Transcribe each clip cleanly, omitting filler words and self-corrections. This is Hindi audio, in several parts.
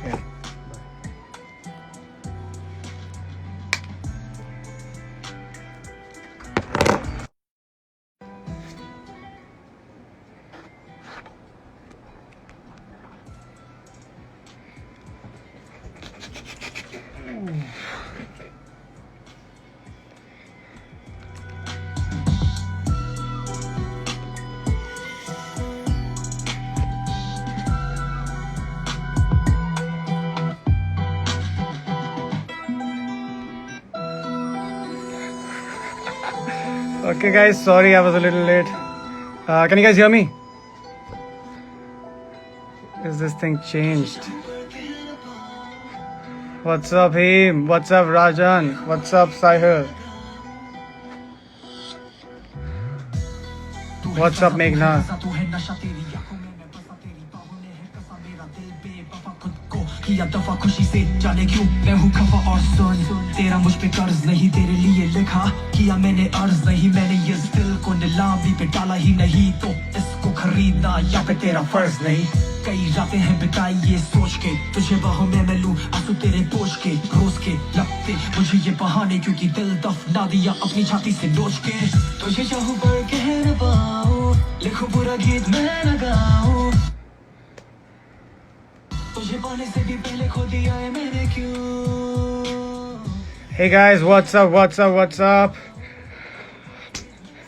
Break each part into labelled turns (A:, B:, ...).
A: Yeah. Okay, guys, sorry I was a little late. Can you guys hear me? Is this thing changed? What's up, Heem? What's up, Rajan? What's up, Sahil? What's up, Meghna?
B: किया दफा खुशी से जाने क्यों मैं हूँ खफा और सुन तेरा मुझ पे कर्ज नहीं तेरे लिए लिखा किया मैंने अर्ज नहीं मैंने ये दिल को नीलामी पे डाला ही नहीं तो इसको खरीदना या पे तेरा फर्ज नहीं कई रातें हैं बिताई ये सोच के तुझे बाहों में मैं लूं आंसू तेरे बोझ के रोज के लगते मुझे ये बहाने क्योंकि दिल दफना दिया अपनी छाती से नोच के तुझे चाहूं पर कह न पाऊं लिखूं पूरा गीत मैं न गाऊं
A: Hey guys, what's up, what's up, what's up?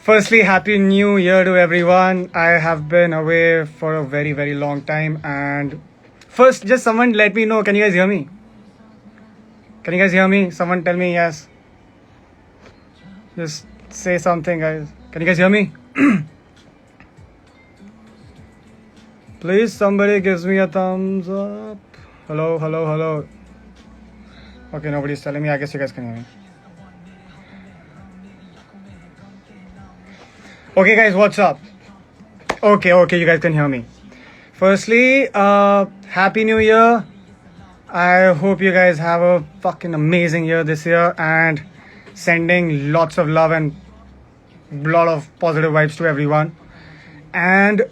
A: Firstly, Happy New Year to everyone. I have been away for a very, very long time. And first, just someone let me know, can you guys hear me? Can you guys hear me? Someone tell me yes. Just say something, guys. Can you guys hear me? Please, somebody gives me a thumbs up. Hello, hello, hello. Okay, nobody's telling me. I guess you guys can hear me. Okay, guys, what's up? Okay, you guys can hear me. Firstly, Happy New Year. I hope you guys have a fucking amazing year this year and sending lots of love and lot of positive vibes to everyone. And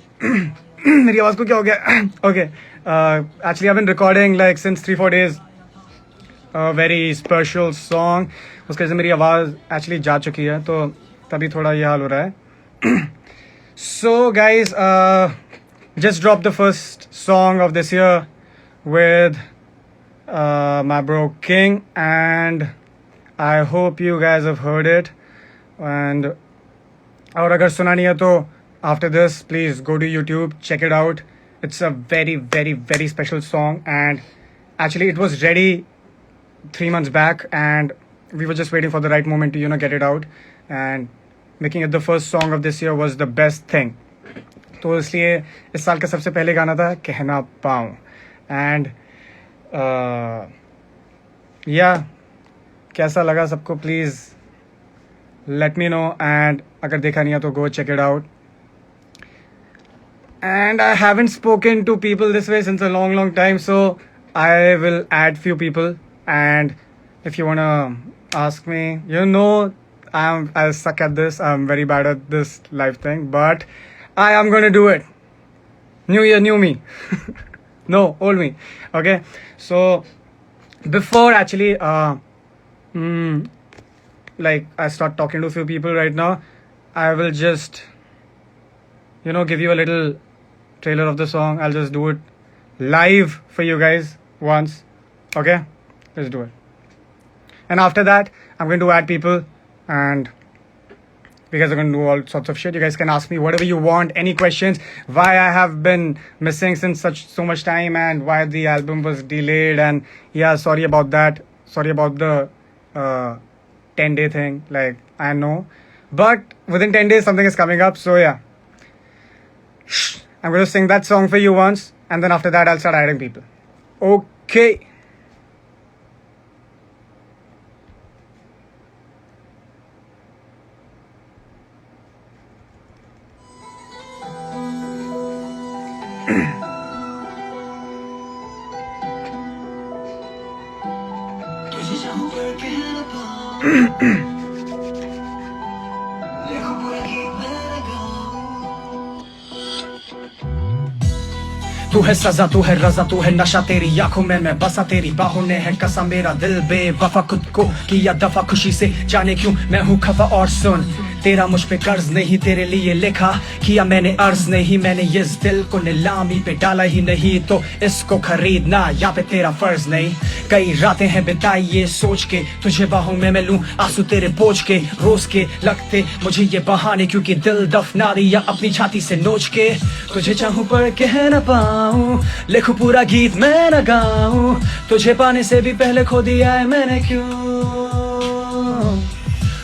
A: मेरी आवाज़ को क्या हो गया? Okay, actually I've been recording like since 3-4 days a very special song. उसके वजह से मेरी आवाज़ actually जा चुकी है तो तभी थोड़ा ये हाल हो रहा है. So guys, just dropped the first song of this year with my bro King, and I hope you guys have heard it. And और अगर सुना नहीं है तो after this, please go to YouTube, check it out. It's a very, very, very special song, and actually it was ready 3 months back, and we were just waiting for the right moment to get it out. And making it the first song of this year was the best thing. तो इसलिए इस साल का सबसे पहले गाना था कहना पाऊँ. And yeah, कैसा लगा सबको please let me know. And अगर देखा नहीं है तो go check it out. And I haven't spoken to people this way since a long, long time. So I will add few people. And if you want to ask me, I suck at this. I'm very bad at this live thing. But I am going to do it. New year, new me. No, old me. Okay. So before actually, like I start talking to a few people right now, I will just, give you a little trailer of the song. I'll just do it live for you guys once. Okay, let's do it. And after that, I'm going to add people, and you guys are going to do all sorts of shit. You guys can ask me whatever you want, any questions, why I have been missing since so much time, and why the album was delayed. And yeah, sorry about that. Sorry about the 10-day thing. Like, I know, but within 10 days something is coming up. So yeah, I'm going to sing that song for you once, and then after that I'll start adding people. Okay. तू है सजा, तू है रजा, तू है नशा, तेरी आंखों में मैं बसा, तेरी बाहों ने है कसा मेरा दिल बेवफा, खुद को किया दफा खुशी से, जाने क्यों मैं हूँ खफा। और सुन, तेरा मुझ पे कर्ज नहीं, तेरे लिए लिखा किया मैंने अर्ज नहीं, मैंने इस दिल को नीलामी पे डाला ही नहीं, तो इसको खरीदना यहाँ पे तेरा फर्ज नहीं। कई रातें हैं बिताई ये सोच के, तुझे बाहों में मैं लूं आंसू तेरे बोझ के, रोज के लगते मुझे ये बहाने, क्योंकि दिल दफना दिया अपनी छाती से नोच के। तुझे चाहूं पर कह न पाऊं, लिखूं पूरा गीत मैं न गाऊं, तुझे पाने से भी पहले खो दिया है मैंने क्यों।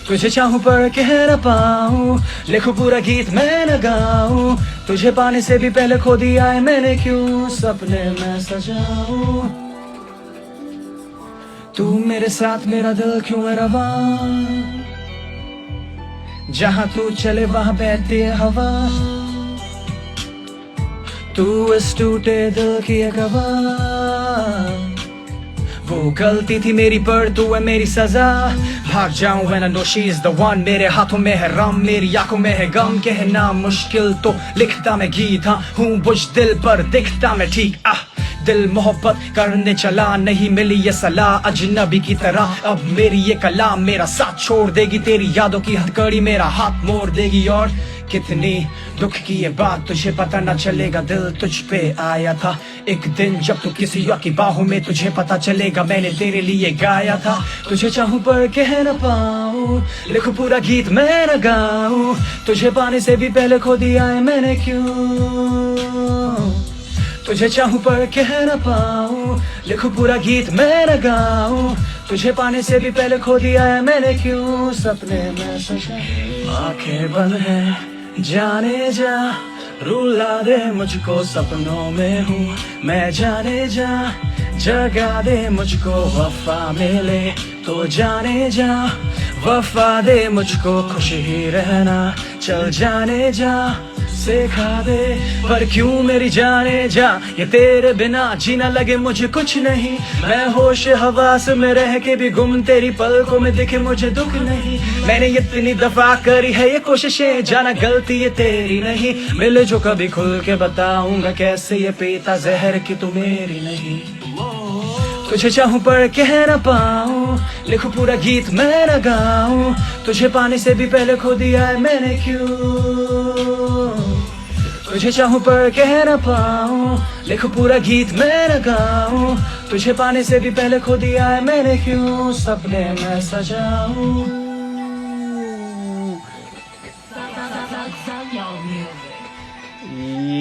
A: तुझे चाहूं पर कह न पाऊं, लिखूं पूरा गीत मैं न गाऊं, तुझे पाने से भी पहले खो दिया है मैंने क्यों। सपने मैं सजाऊं, तू मेरे साथ मेरा दिल क्यों है रवा, जहां तू चले वहां बहती है हवा, तू इस टूटे दिल की एक हवा। वो गलती थी मेरी पर तू है मेरी सजा, भाग जाऊं when I know she is the one, मेरे हाथों में है रम, मेरी आंखों में है गम, कहना मुश्किल तो लिखता मैं गीत, हाँ हूँ बुझ दिल पर दिखता मैं ठीक। दिल मोहब्बत करने चला, नहीं मिली ये सलाह अजनबी की तरह, अब मेरी ये कलाम मेरा साथ छोड़ देगी, तेरी यादों की हथकड़ी मेरा हाथ मोड़ देगी। और कितनी दुख की ये बात तुझे पता न चलेगा, दिल तुझ पे आया था एक दिन जब तू किसी और की बाहों में, तुझे पता चलेगा मैंने तेरे लिए गाया था। तुझे चाहूं पर कह न पाऊं, लिखूं पूरा गीत मैं न गाऊं, तुझे पाने से भी पहले खो दिया है मैंने क्यों। तुझे चाहूं पर कह न पाऊं, लिखूं पूरा गीत मैं न गाऊं, तुझे पाने से भी पहले खो दिया है मैंने क्यों। सपने में सजा आंखें बंद है जाने जा, रुला दे मुझको सपनों में हूँ मैं, जाने जा जगा दे मुझको, वफा मिले तो जाने जा, वफा दे मुझको खुश ही रहना, चल जाने जा सिखा दे, पर क्यों मेरी जाने जा, ये तेरे बिना जीना लगे मुझे कुछ नहीं, मैं होश हवास में रह के भी गुम, तेरी पलकों में दिखे मुझे दुख नहीं। मैंने इतनी दफा करी है ये कोशिशें, जाना गलती ये तेरी नहीं, मिले जो कभी खुल के बताऊंगा कैसे ये पीता जहर की तू मेरी नहीं। तुझे चाहूं पर कह न पाऊं, लिखूं पूरा गीत मैं न गाऊं, तुझे पाने से भी पहले खो दिया है मैंने क्यों। तुझे चाहूं पर कह न पाऊं, लिखूं पूरा गीत मैं न गाऊं, तुझे पाने से भी पहले खो दिया है मैंने क्यों। सपने मैं सजाऊं।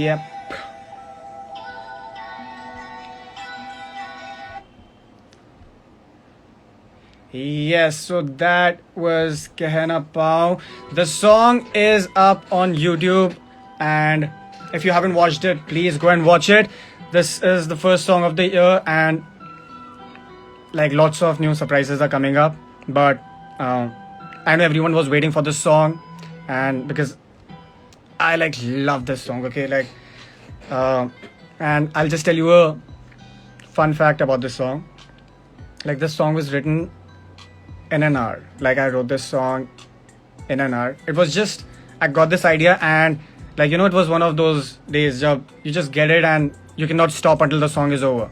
A: Yep. Yes, so that was Kehna Pao. The song is up on YouTube, and if you haven't watched it, please go and watch it. This is the first song of the year, and like lots of new surprises are coming up. But I know everyone was waiting for this song, and because I like love this song, okay, like, and I'll just tell you a fun fact about this song. Like, this song was written in an hour. Like, I wrote this song in an hour. It was just, I got this idea, and like, you know, it was one of those days job you just get it and you cannot stop until the song is over.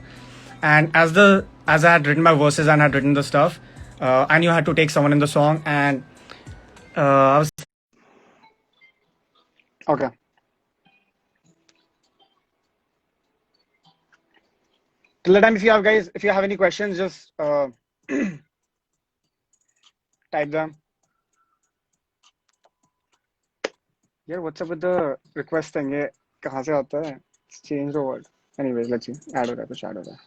A: And as I had written my verses and had written the stuff, I knew I had to take someone in the song, and I was okay. Till the time, if you have any questions, just type them. Yeah, what's up with the request thing? ये कहाँ से आता है? Change the word. Anyways, let's see. Add हो रहा है, कुछ add हो रहा है.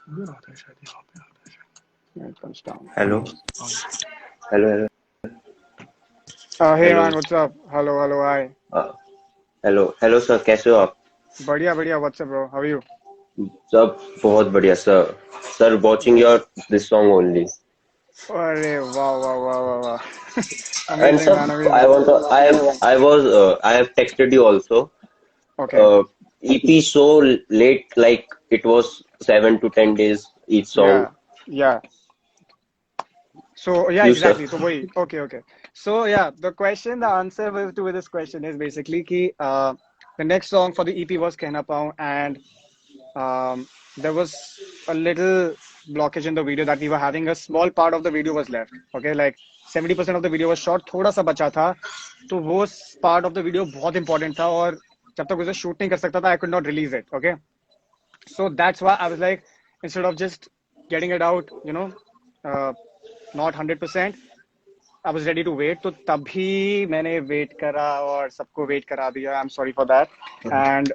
A: इधर आता है शायद, यहाँ पे आता है शायद. Yeah, it comes down.
C: Hello. Hello.
A: Hey
C: Hello.
A: man, what's up? Hello, hi.
C: Hello sir, कैसे हो आप?
A: बढ़िया. What's up, bro? How are you?
C: सब बहुत बढ़िया sir. Sir, watching your this song only.
A: अरे वाह.
C: And
A: Amazing,
C: sir,
A: man, amazing.
C: I have texted you also.
A: Okay.
C: EP so late, like it was 7 to 10 days each song.
A: Yeah. So yeah,
C: You,
A: exactly.
C: sir.
A: So wait, okay. So yeah, the answer to this question is basically कि The next song for the EP was Kehna Paun, and there was a little blockage in the video that we were having. A small part of the video was left. Okay, like 70% of the video was shot. थोड़ा सा बचा था, तो वो part of the video बहुत important था और जब तक उसे shoot नहीं कर सकता था, I could not release it. Okay, so that's why I was like, instead of just getting it out, not 100%. I was ready to wait, तो तभी मैंने wait करा और सबको wait करा दिया. I'm sorry for that. And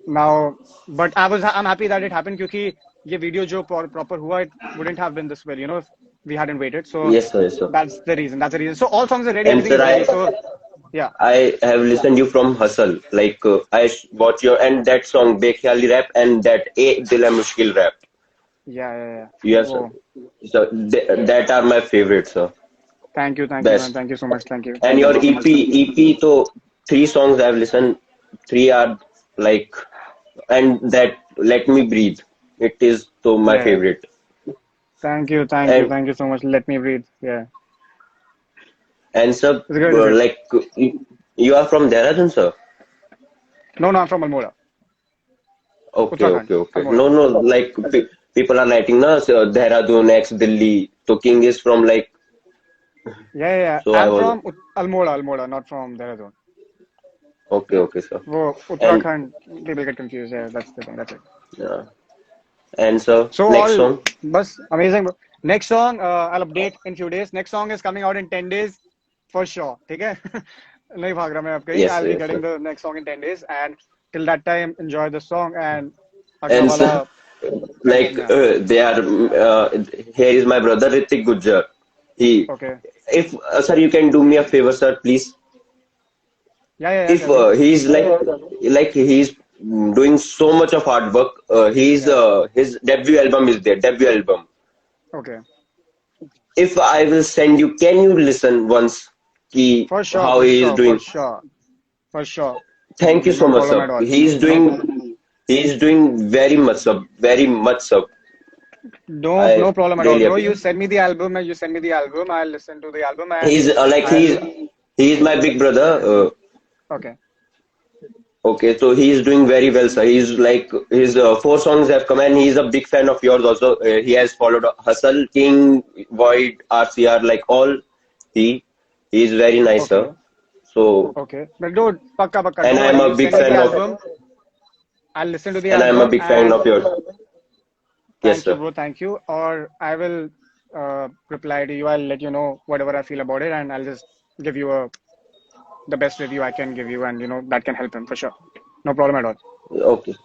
A: now, but I'm happy that it happened क्योंकि ये video जो proper हुआ, it wouldn't have been this well, if we hadn't waited. So
C: Yes, sir. Yes, sir.
A: that's the reason. That's the reason. So all songs are ready.
C: And
A: Everything
C: sir,
A: is ready. So yeah.
C: I have listened you from Hustle. Like I watch your and that song Bekhali rap and that A Dil Hai Mushkil rap.
A: Yeah.
C: Yes, sir.
A: Oh,
C: So that are my favorites, sir.
A: thank you, man.
C: Best.
A: Thank you so much. Thank you.
C: And
A: Thank
C: your
A: you so much.
C: EP, so 3 songs I've listened. 3 are like, and that Let Me Breathe. It is so my
A: Yeah.
C: favorite.
A: Thank you
C: And
A: so much. Let me breathe. Yeah.
C: and sir,
A: It's good. It's good.
C: like you are from Dehradun, sir.
A: No, I'm from Almora.
C: Okay,
A: Uttarakhand.
C: okay.
A: Almora.
C: No, like people are writing na so Dehradun, ex Delhi. So King is from like.
A: Yeah.
C: So I
A: I'm
C: was
A: from Almora, not from Dehradun.
C: okay, sir.
A: वो
C: And
A: Uttarakhand, people get confused. Yeah, that's the thing. That's it.
C: yeah, and sir,
A: So
C: next
A: all,
C: song.
A: bus amazing, bro. Next song, I'll update in few days. Next song is coming out in 10 days for sure. ठीक है? नहीं भाग रहा मैं अब कहीं.
C: Yes,
A: I'll
C: sir.
A: be
C: Yes,
A: getting
C: sir.
A: the next song in 10 days, and till that time, enjoy the song and अगला
C: And
A: वाला.
C: sir, like
A: Yeah.
C: they are. Here is my brother Ritik Gujjar. He,
A: Okay.
C: if sir, you can do me a favor, sir, please.
A: Yeah.
C: If
A: Tell me.
C: he's like he's doing so much of hard work. He's
A: Yeah.
C: his debut album is there. Debut album.
A: Okay.
C: If I will send you, can you listen once? Ki
A: For sure.
C: how
A: For
C: he is
A: sure. For
C: doing.
A: sure. For sure.
C: Thank you so
A: No
C: much,
A: problem
C: sir.
A: at all.
C: He's doing very much, sir. Very much, sir. I
A: No problem at all,
C: really
A: bro. You
C: appreciate.
A: send me the album, and you send me the album. I'll listen to the album, and
C: He's like
A: I'll.
C: he's my big brother.
A: Okay.
C: Okay, so he's doing very well, sir. He's like his 4 songs have come, and he's a big fan of yours also. He has followed Hustle, King, Void, RCR, like all. He is very nice,
A: Okay.
C: sir. So,
A: Okay. But dude, pakka.
C: and
A: Don't
C: I'm
A: worry.
C: a
A: You
C: big
A: send me the
C: fan of,
A: album. I'll listen to the
C: and I'm a
A: album,
C: big fan
A: and
C: of yours. Yes,
A: thank you,
C: sir.
A: bro. Thank you. Or I will reply to you. I'll let you know whatever I feel about it, and I'll just give you the best review I can give you, and that can help him for sure. No problem at all.
C: Okay.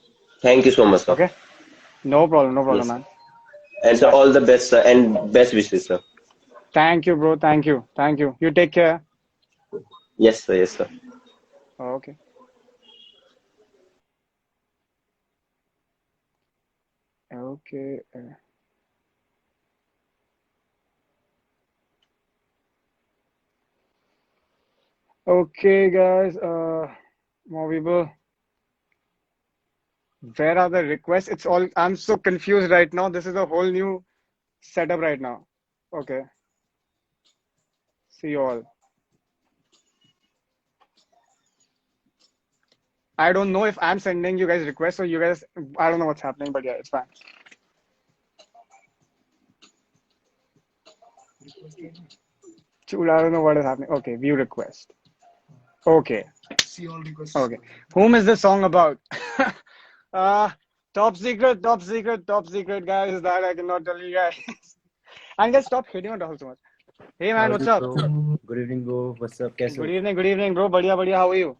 C: Thank you so much, sir.
A: Okay. No problem,
C: Yes, sir.
A: man.
C: And so
A: Bye.
C: all the best, sir, and best wishes, sir.
A: Thank you, bro. Thank you. You take care.
C: Yes, sir. Yes, sir.
A: Okay. Okay. Okay, guys. More people. Where are the requests? It's all. I'm so confused right now. This is a whole new setup right now. Okay. See you all. I don't know if I'm sending you guys requests or you guys. I don't know what's happening, but yeah, it's fine. Chula, I don't know what is happening. Okay, view request. Okay. Okay. Whom is this song about? Top secret, guys. That I cannot tell you guys. And guys, stop hitting on Rahul so much. Hey man, what's up?
D: Bro? Good evening, bro. What's up? कैसे हो?
A: Good evening, bro. Badhiya. How are you?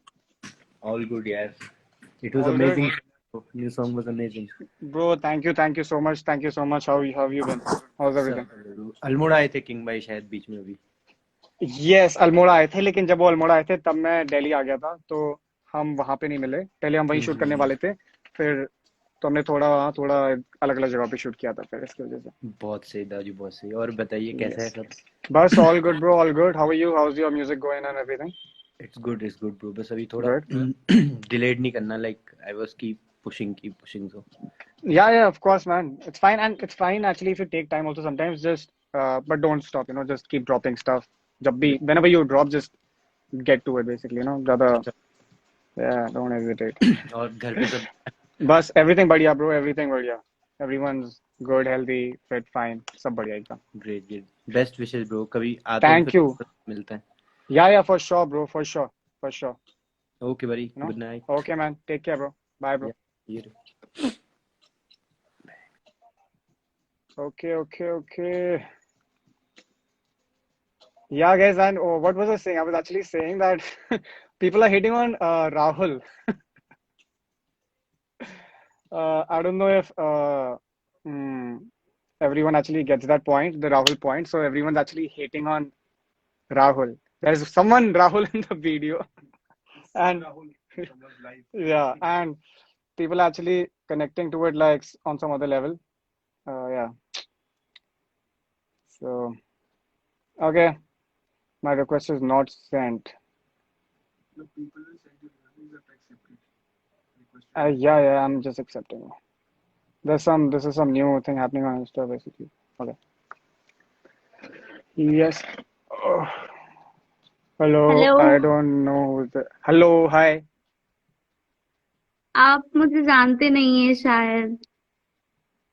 D: All good, yeah. It was
A: All good.
D: amazing. New song was amazing.
A: Bro, thank you so much. How have you been? How's everything?
D: Almora आए थे किंग भाई शायद बीच में अभी.
A: Yes, अल्मोड़ा आए थे, लेकिन जब वो अल्मोड़ा आए थे तब मैं दिल्ली आ गया था, तो हम वहां पे नहीं मिले. पहले हम वहीं शूट करने वाले थे, फिर तो हमने थोड़ा अलग जगह पे शूट किया था, फिर इसकी वजह से.
D: बहुत सही दाजू, बहुत सही. और बताइए कैसा है सब?
A: बस all good bro, all good. How are you? How's your music going and everything?
D: It's good bro. बस अभी थोड़ा delayed नहीं करना, like I was keep pushing so.
A: Yeah, of course, man. It's fine, and it's fine actually if you take time also sometimes. Just but don't stop. Just keep dropping stuff. Whenever you drop, just get to it basically. ज़्यादा Yeah, don't hesitate.
D: और घर पे सब
A: बस everything बढ़िया bro, everything बढ़िया. Everyone's good, healthy, fit, fine. सब बढ़िया एकदम.
D: Great great best wishes bro कभी आता हूँ
A: Thank you.
D: फिर मिलते हैं
A: Yeah, for sure bro, for sure, for sure.
D: Okay buddy
A: You know?
D: Good night
A: Okay man, take care bro. Bye bro.
D: ये
A: Okay. Yeah, guys, and what was I saying? I was actually saying that people are hating on Rahul. I don't know if everyone actually gets that point, the Rahul point. So everyone's actually hating on Rahul. There's someone Rahul in the video, and yeah, and people actually connecting to it like on some other level. Yeah. So okay, my request is not sent. Yeah, I'm just accepting. This is some new thing happening on Insta basically. Okay. Yes. Oh. Hello.
E: Hello
A: I don't know who's the. Hello. Hi.
E: आप मुझे जानते नहीं है शायद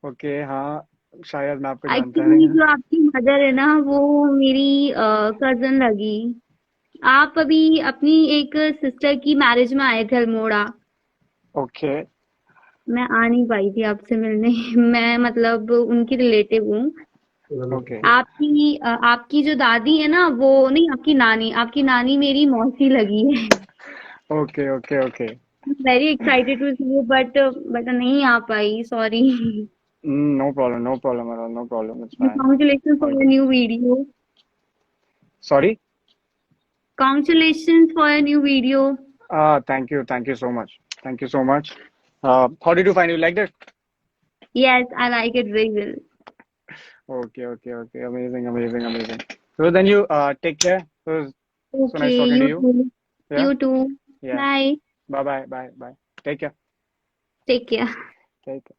A: Okay. हाँ. शायद मैं आपको जानता
E: एक्चुअली
A: नहीं हूँ.
E: जो आपकी मदर है ना वो मेरी कजन लगी आप अभी अपनी एक सिस्टर की मैरिज में आए थे अल्मोड़ा
A: Okay.
E: मैं आ नहीं पाई थी आपसे मिलने मैं मतलब उनकी रिलेटिव हूँ
A: Okay.
E: आपकी जो दादी है ना वो नहीं आपकी नानी मेरी मौसी लगी है
A: Okay.
E: Very excited to see you but नहीं आ पाई sorry
A: No problem. No problem at all. No problem. It's fine.
E: Congratulations for
A: All
E: your
A: good.
E: new video.
A: Sorry.
E: Congratulations for your new video.
A: Thank you. Thank you so much. Thank you so much. How did you find it? You liked it?
E: Yes, I like it very well.
A: Okay. Amazing. So then you take care. It was so nice
E: Okay,
A: talking to
E: you
A: you.
E: too.
A: Yeah.
E: You too.
A: Yeah.
E: Bye.
A: Bye. Take care.
E: Take care.
A: Take care.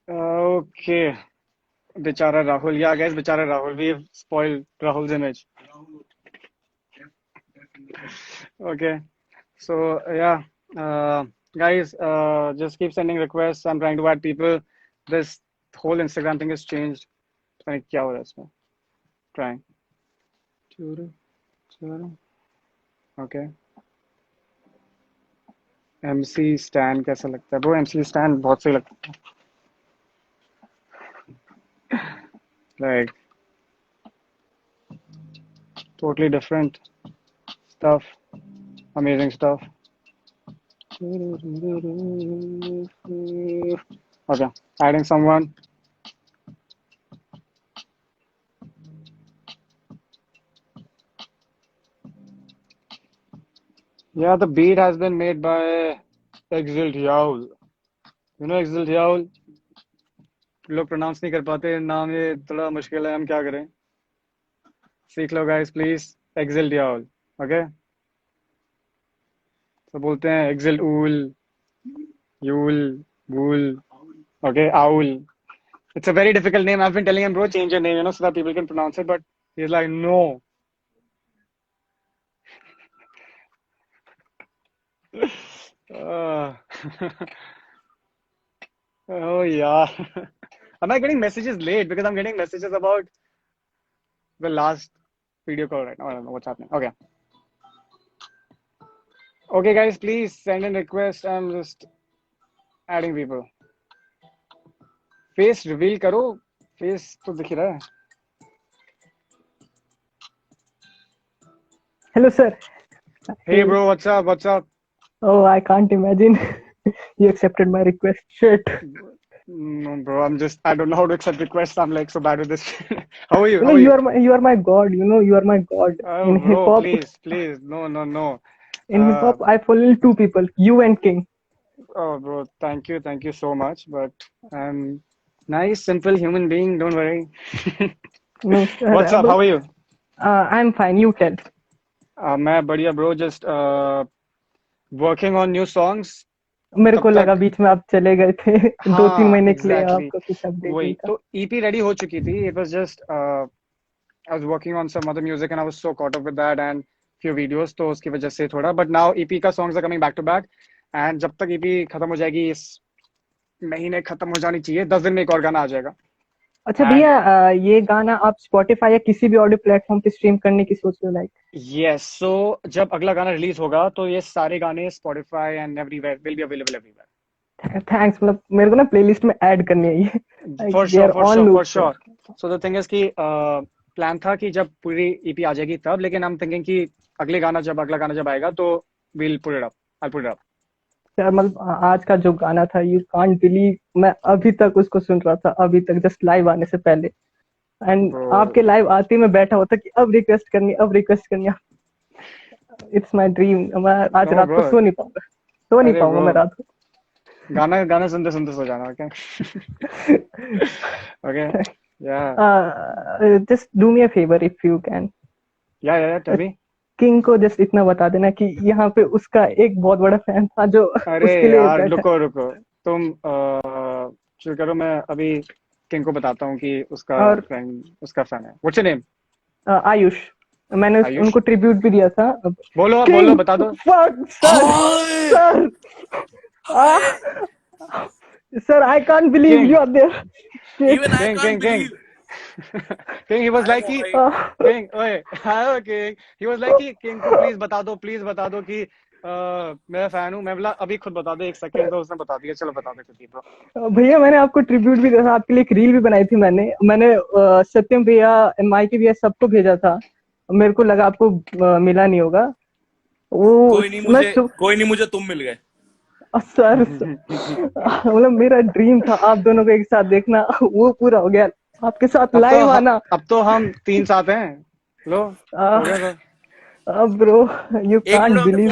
A: Okay. Bichara Rahul. Yeah, guys, Bichara Rahul. We've spoiled Rahul's image. Okay. So, yeah. Guys, just keep sending requests. I'm trying to add people. This whole Instagram thing has changed. पता नहीं क्या हो रहा है इसमें. Trying. Okay. MC Stan कैसा लगता है? Bro, MC Stan बहुत सही लगता है. Like, totally different stuff. Amazing stuff. Okay, adding someone. Yeah, the beat has been made by Exil Yaul. You know Exil Yaul? लोग pronounce नहीं कर पाते नाम ये थोड़ा मुश्किल है हम क्या करें सीख लो guys please Exil Yaul okay तो बोलते हैं Exil Ul Yul Gul okay Aul it's a very difficult name I've been telling him bro change your name so that people can pronounce it but he's like no uh, oh yeah am I getting messages late because I'm getting messages about the last video call right now. I don't know what's happening. Okay, guys, please send in requests. I'm just adding people. Face reveal करो. Face तो दिख रहा है.
F: Hello, sir.
A: Hey, bro, what's up?
F: Oh, I can't imagine you accepted my request. Shit.
A: No, bro, I don't know how to accept requests. I'm like so bad with this. How are you?
F: You know, you are my god. You know, you are my god.
A: Oh,
F: in hip
A: bro,
F: hop,
A: please. No.
F: in hip hop, I follow two people, you and King.
A: Oh, bro, thank you so much. But I'm nice, simple human being. Don't worry.
F: No,
A: What's up? How are you?
F: I'm fine. You tell.
A: मैं बढ़िया bro, just working on new songs.
F: मेरे को
A: तब
F: लगा
A: तक
F: बीच में आप चले गए थे 2-3 महीने के लिए
A: exactly.
F: आपका कुछ अपडेट
A: वही
F: नहीं था
A: तो EP रेडी हो चुकी थी. It was just I was working on some other music and I was so caught up with that and few videos, तो उसकी वजह से थोड़ा, but now EP का songs are coming back to back and जब तक EP खत्म हो जाएगी, इस महीने खत्म हो जानी चाहिए, 10 दिन में एक और गाना आ जाएगा।
F: अच्छा भैया, ये गाना आप Spotify या किसी भी ऑडियो प्लेटफॉर्म पे स्ट्रीम करने की सोच रहे हो? लाइक
A: Yes, so जब अगला गाना रिलीज होगा तो ये सारे गाने Spotify and everywhere will be available everywhere.
F: Thanks, मतलब मेरे को ना प्लेलिस्ट में ऐड करनी है ये।
A: For
F: They are
A: sure, for
F: on
A: sure,
F: loop,
A: for sure. So the thing is कि प्लान था कि जब पूरी EP आ जाएगी तब, लेकिन I'm thinking कि अगला गाना जब आएगा तो we'll put it up. I'll put it up.
F: यार मतलब आज का जो गाना था, यू कांट बिलीव, मैं अभी तक उसको सुन रहा था, अभी तक जस्ट लाइव आने से पहले, एंड
A: Bro.
F: आपके लाइव आते ही मैं बैठा होता कि अब रिक्वेस्ट करनी। It's my dream. मैं आज
A: No,
F: रात को
A: bro.
F: सो नहीं
A: अरे
F: पाऊंगा
A: bro.
F: मैं रात को।
A: गाना सुनते सो जाना, okay? Okay. Yeah.
F: Just do me a favour if you can.
A: Yeah, tell me.
F: King को जस्ट इतना बता देना कि यहाँ पे उसका एक बहुत बड़ा फैन था जो
A: अरे
F: उसके लिए
A: यार
F: बैठा।
A: रुको तुम शुरू करो, मैं अभी किंग को बताता हूँ कि उसका
F: और
A: फैन है। What's your name?
F: आयुष, मैंने
A: आयुष?
F: उनको ट्रिब्यूट भी दिया था।
A: बोलो बता दो।
F: Sir sir, I can't believe
A: King.
F: You are there.
G: Even I
A: King.
G: can't believe.
A: King, he was like कि King, ओए, हाँ King, he was like कि King को प्लीज बता दो कि मैं फैन हूँ। मैं बोला अभी खुद बता दो, 1 सेकंड, तो उसने बता दिया। चलो बता दो कुछ ब्रो।
F: भैया मैंने आपको ट्रिब्यूट भी दिया था, आपके लिए एक रील भी बनाई थी मैंने सत्यम भैया, माइकी भैया सबको भेजा था। मेरे को लगा आपको मिला नहीं होगा वो।
G: कोई नहीं, मुझे तुम मिल गए।
F: सर मतलब मेरा ड्रीम था आप दोनों को एक साथ देखना, वो पूरा हो गया। आपके साथ लाइव आना।
A: अब तो हम 3 साथ हैं। लो हो गया तो।
F: ब्रो यू
G: एक
F: कांट
G: मिनट,
F: बिलीव।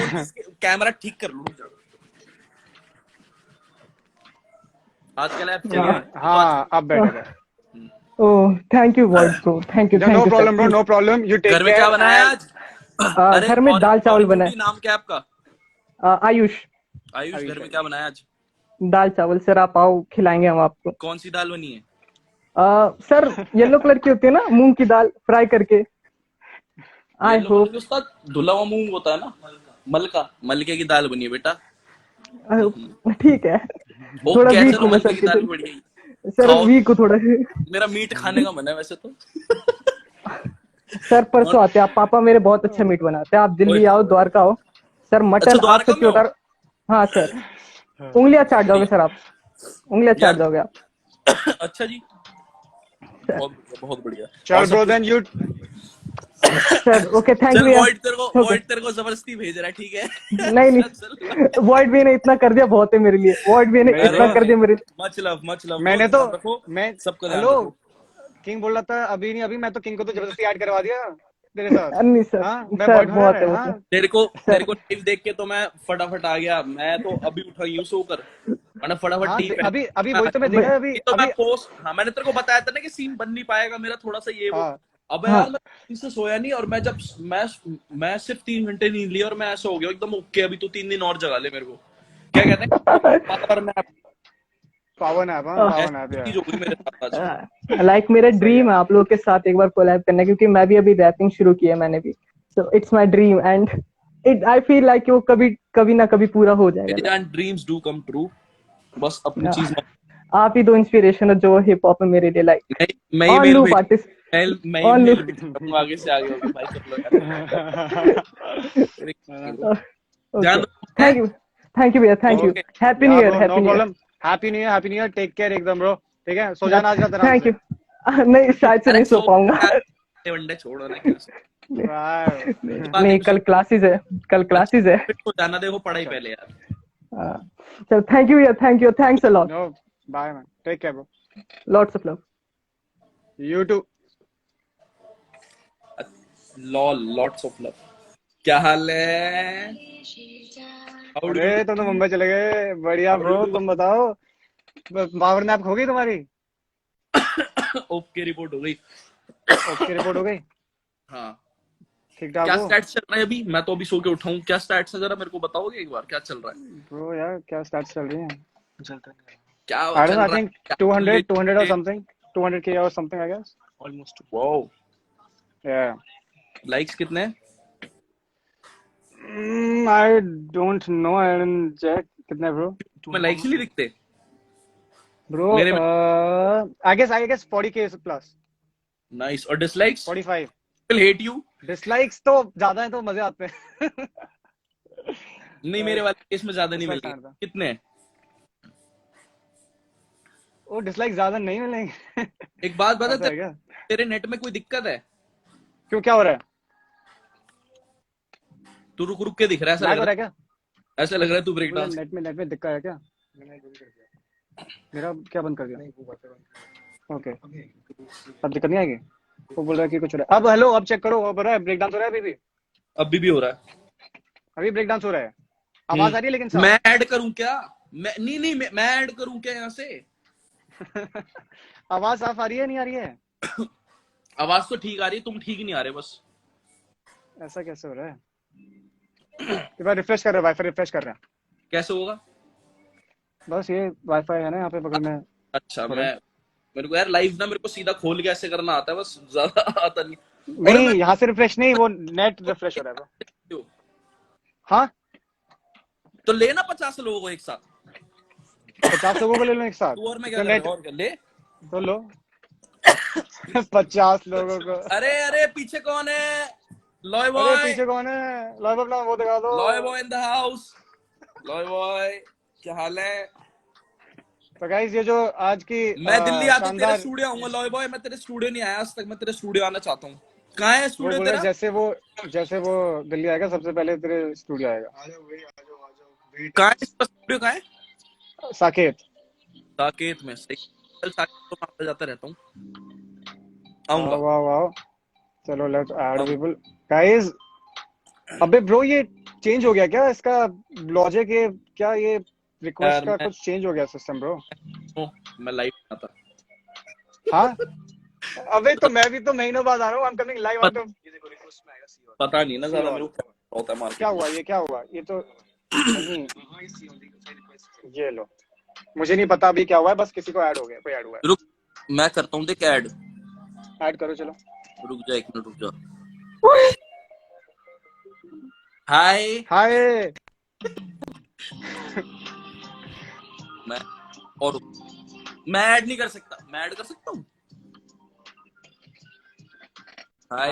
G: कैमरा ठीक कर लूं। आजकल ऐप चलिए।
A: हाँ अब बेटर है।
F: Oh thank you Void bro, thank you.
A: No problem bro, no problem. You take
G: घर में क्या बनाया आज? अरे
F: घर में दाल चावल बना है।
G: नाम क्या आपका?
F: आयुष।
G: घर में क्या बनाया आज?
F: दाल चावल सर, आप आओ खिलाएंगे हम आपको।
G: कौन सी दाल बनी है?
F: सर येलो कलर की होती है ना, मूंग की दाल फ्राई करके। आई होप
G: धुला हुआ मूंग होता है ना, मलके की दाल बनी है बेटा।
F: ठीक है। थोड़ा वीक हूँ मैं सर की सर, वीक हूँ थोड़ा।
G: मेरा मीट खाने का मन है वैसे तो।
F: सर परसों आते आप, पापा मेरे बहुत अच्छा मीट बनाते हैं। आप दिल्ली आओ, द्वारका आओ सर। मटन आप सबके उतार। हाँ सर, उंगलियां चाट जाओगे सर, आप उंगलियां चाट जाओगे आप।
G: अच्छा जी, बहुत बढ़िया।
A: चल bro then you.
F: Sir okay, thank you.
G: Void तेरे को जबरदस्ती भेज रहा है, ठीक है?
F: नहीं वॉइड भी ने इतना कर दिया बहुत है मेरे लिए। वॉइड भी ने इतना कर दिया मेरे लिए।
G: Much love.
A: मैंने तो
G: सबको
A: हेलो किंग बोल रहा था अभी नहीं, अभी मैं तो किंग को तो जबरदस्ती ऐड करवा दिया तेरे साथ।
F: नहीं सर, सर बहुत है वो।
G: तेरे को टीवी देख के तो मैं फटाफट आ गया। मैं तो अभी उठा यूं सोकर, मैंने फटाफट टीवी
A: अभी वही तो मैं देखा अभी
G: तो मैं पोस्ट। हाँ मैंने तेरे को बताया था ना कि सीन बन नहीं पाएगा मेरा, थोड़ा सा ये वो। अब यार मैं इससे सोया नहीं, और मैं सिर्फ 3 घंटे नींद ली और मैं ऐसा हो गया एकदम ओके। अभी तो 3 दिन और जगा ले मेरे को, क्या कहते हैं,
A: पावन
F: ऐप। लाइक मेरा ड्रीम है आप लोगों के साथ एक बार कोलैब करना, क्योंकि मैं भी अभी रैपिंग शुरू की है मैंने भी। So it's my dream and it I feel like वो कभी ना कभी पूरा हो जाएगा।
G: Dreams do come true. बस अपनी चीज
F: आप ही दो इंस्पिरेशन हो जो हिप हॉप में मेरे लिए। Like on loop artist.
G: आगे से आगे होगी भाई
F: थैंक यू भैया, thank you. Happy new year.
A: Happy new year. Take care एकदम ब्रो, ठीक है? सो जाना आज रात आराम से।
F: Thank you. नहीं शायद से नहीं सो पाऊंगा।
G: वनडे छोड़ो ना।
F: नहीं कल क्लासेस है।
G: तो जाना देखो, पढ़ाई पहले यार।
F: चल थैंक यू भैया, thank you, thanks a lot.
A: No bye man, take care bro.
F: Lots of love.
A: You too.
G: Lol, lots of love. क्या हाल है?
A: अरे तुम तो मुंबई चले गए, बढ़िया ब्रो। तुम बताओ, पावर नैप हो गई तुम्हारी?
G: ओके रिपोर्ट हो गई। हाँ
A: ठीक ठाक।
G: क्या स्टैट्स चल रहे हैं अभी? मैं तो अभी सो के उठा हूँ। क्या स्टैट्स है, जरा मेरे को बताओगे एक बार, क्या चल रहा है?
A: ब्रो यार क्या स्टैट्स चल रही हैं?
G: क्या
A: I don't know, I think 200 or something, 200k or something I guess.
G: Almost. Wow.
A: Yeah.
G: Likes कितने हैं?
A: I don't know. I didn't check. कितने bro?
G: तुम्हें लाइक्स नहीं दिखते?
A: Bro,
G: मेरे में
A: I guess 40K plus.
G: Nice. और dislikes?
A: 45.
G: Will hate you.
A: Dislikes तो ज्यादा है तो मजे आते हैं.
G: नहीं, मेरे वाले केस में ज्यादा नहीं
A: dislikes
G: मिलेंगे।
A: आने दो.
G: कितने हैं?
A: वो डिसलाइक ज्यादा नहीं मिलेंगे.
G: एक बात बता,
A: ऐसा है क्या?
G: तेरे नेट में कोई दिक्कत है?
A: क्यों, क्या हो रहा है?
G: तू रुक रुक के दिख रहा है, ऐसा
A: लैग
G: लग
A: हो
G: रहा
A: रहा है क्या?
G: है, ऐसा लग रहा है तू ब्रेक डांस।
A: नेट में दिक्कत है क्या? मेरा क्या बंद कर दिया? ओके, अब दिक्कत नहीं आएगी. वो बोल रहा है कि कुछ हो रहा है. अब हेलो, अब चेक करो. अब हो रहा है, ब्रेक डांस हो रहा है अभी भी.
G: अभी भी हो रहा है।
A: अभी ब्रेक डांस हो रहा है. आवाज आ रही है लेकिन साफ.
G: मैं ऐड करूं क्या? मैं ऐड करूं क्या यहाँ से?
A: आवाज साफ आ रही है, नहीं आ रही है?
G: आवाज तो ठीक आ रही है, तुम ठीक नहीं आ रहे बस।
A: ऐसा कैसे हो रहा है? एक बार रिफ्रेश कर रहे हैं, वाईफाई रिफ्रेश कर रहे हैं.
G: कैसे होगा?
A: बस ये वाईफाई है ना यहाँ पे बगल में.
G: अच्छा, मेरे को यार लाइव ना, मेरे को सीधा खोल के ऐसे करना आता है, बस ज्यादा आता नहीं।
A: नहीं, यहाँ से रिफ्रेश नहीं, वो नेट रिफ्रेश हो रहा है वो. हाँ,
G: तो लेना 50 लोगों को एक साथ।
A: 50 लोगों को ले लो एक साथ.
G: तू और मैं
A: तो
G: क्या
A: नेट
G: करें? और क्या ले?
A: तो लो. 50 लोगों को.
G: अरे पीछे कौन है? लॉय
A: अरे
G: बॉय।
A: पीछे कौन है? लाइव अपना वो दिखा दो.
G: Loy boy in the house. Loy boy, क्या हाल है?
A: तो गाइस, ये जो आज की
G: मैं दिल्ली आता हूँ, तेरे
A: शानदार,
G: स्टूडियो आऊंगा। लॉय बॉय, मैं तेरे स्टूडियो नहीं आया आज तक, मैं तेरे स्टूडियो आना चाहता हूँ। कहाँ है
A: वो
G: स्टूडियो
A: बोल रहा
G: तेरा?
A: है जैसे वो दिल्ली आएगा सबसे पहले तेरे स्टूडियो आएगा.
G: कहाँ है इसका स्टूडियो? कहाँ है?
A: साकेत.
G: साकेत में? सही। कल साकेत तो मैं आता जाता रहता हूँ, आऊंगा।
A: वाह वाह. चलो लेट्स ऐड पीपल गाइस. अबे ब्रो, ये चेंज हो गया क्या इसका लॉजिक? ये क्या, ये रिक्वेस्ट का कुछ चेंज हो गया सिस्टम ब्रो?
G: मैं लाइव आता।
A: हाँ. अबे तो मैं भी तो महीनों बाद आ रहा हूँ. I am coming live out of.
G: पता नहीं ना ज्यादा मेरे को होता है मार्केट।
A: क्या हुआ? ये क्या हुआ? ये तो नहीं. ये लो, मुझे नहीं पता अभी क्या हुआ है, बस किसी को ऐड हो गया, कोई ऐड हुआ है.
G: रुक, मैं करता हूँ, देख ऐड
A: करो चलो.
G: रुक जा, एक मिनट रुक जा। हाय।
A: हाय.
G: मैं ऐड नहीं कर सकता, मैं ऐड कर सकता हूँ। हाय।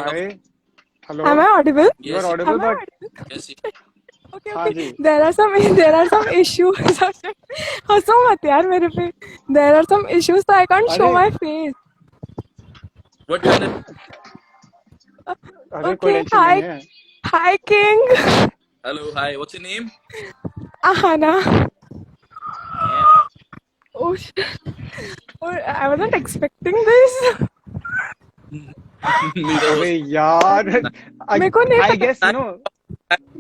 A: Hello.
H: Am I audible?
A: You are audible,
H: Am I
A: but
H: audible?
G: Yes.
H: Okay,
A: हाँ
H: okay.
A: जी.
H: There are some issues. हंसो मत यार मेरे पे. There are some issues, so I can't show
A: अरे.
H: my face.
G: What your name?
A: अरे कोई
H: Okay,
A: टेंशन नहीं है.
H: hi King.
G: Hello, hi, what's your name?
H: Ahana. Oh, I wasn't expecting this.
A: अबे यार,
H: मेरे को नहीं
A: आई
H: पता.
A: Guess no.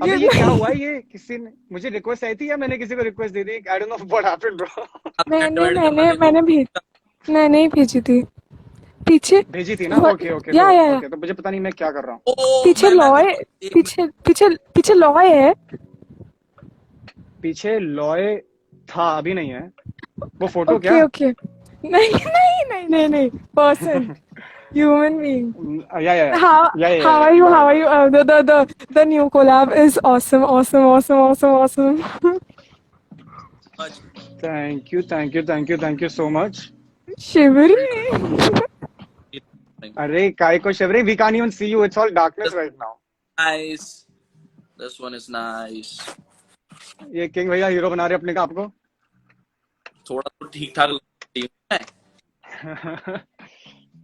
A: अबे ये क्या हुआ? ये किसी ने मुझे रिक्वेस्ट आई थी या मैंने किसी को request they the? I don't know what happened bro.
H: मैंने नहीं भेजी थी. पीछे
A: भेजी थी ना? Okay okay. ओके, तो मुझे पता नहीं मैं क्या कर रहा हूँ.
H: पीछे लॉय, पीछे लॉय है.
A: पीछे लॉय था, अभी नहीं है. वो फोटो क्या?
H: ओके. नहीं. Person. Human being.
A: Yeah.
H: How are you? The new collab is awesome.
A: Thank you so much.
H: Shivering.
A: अरे काय को Shivri? We can't even see you. It's all darkness right now.
G: Nice. This one is nice.
A: ये किंग भैया हीरो बना रहे अपने का आपको.
G: थोड़ा तो ठीक ठाक लगता है.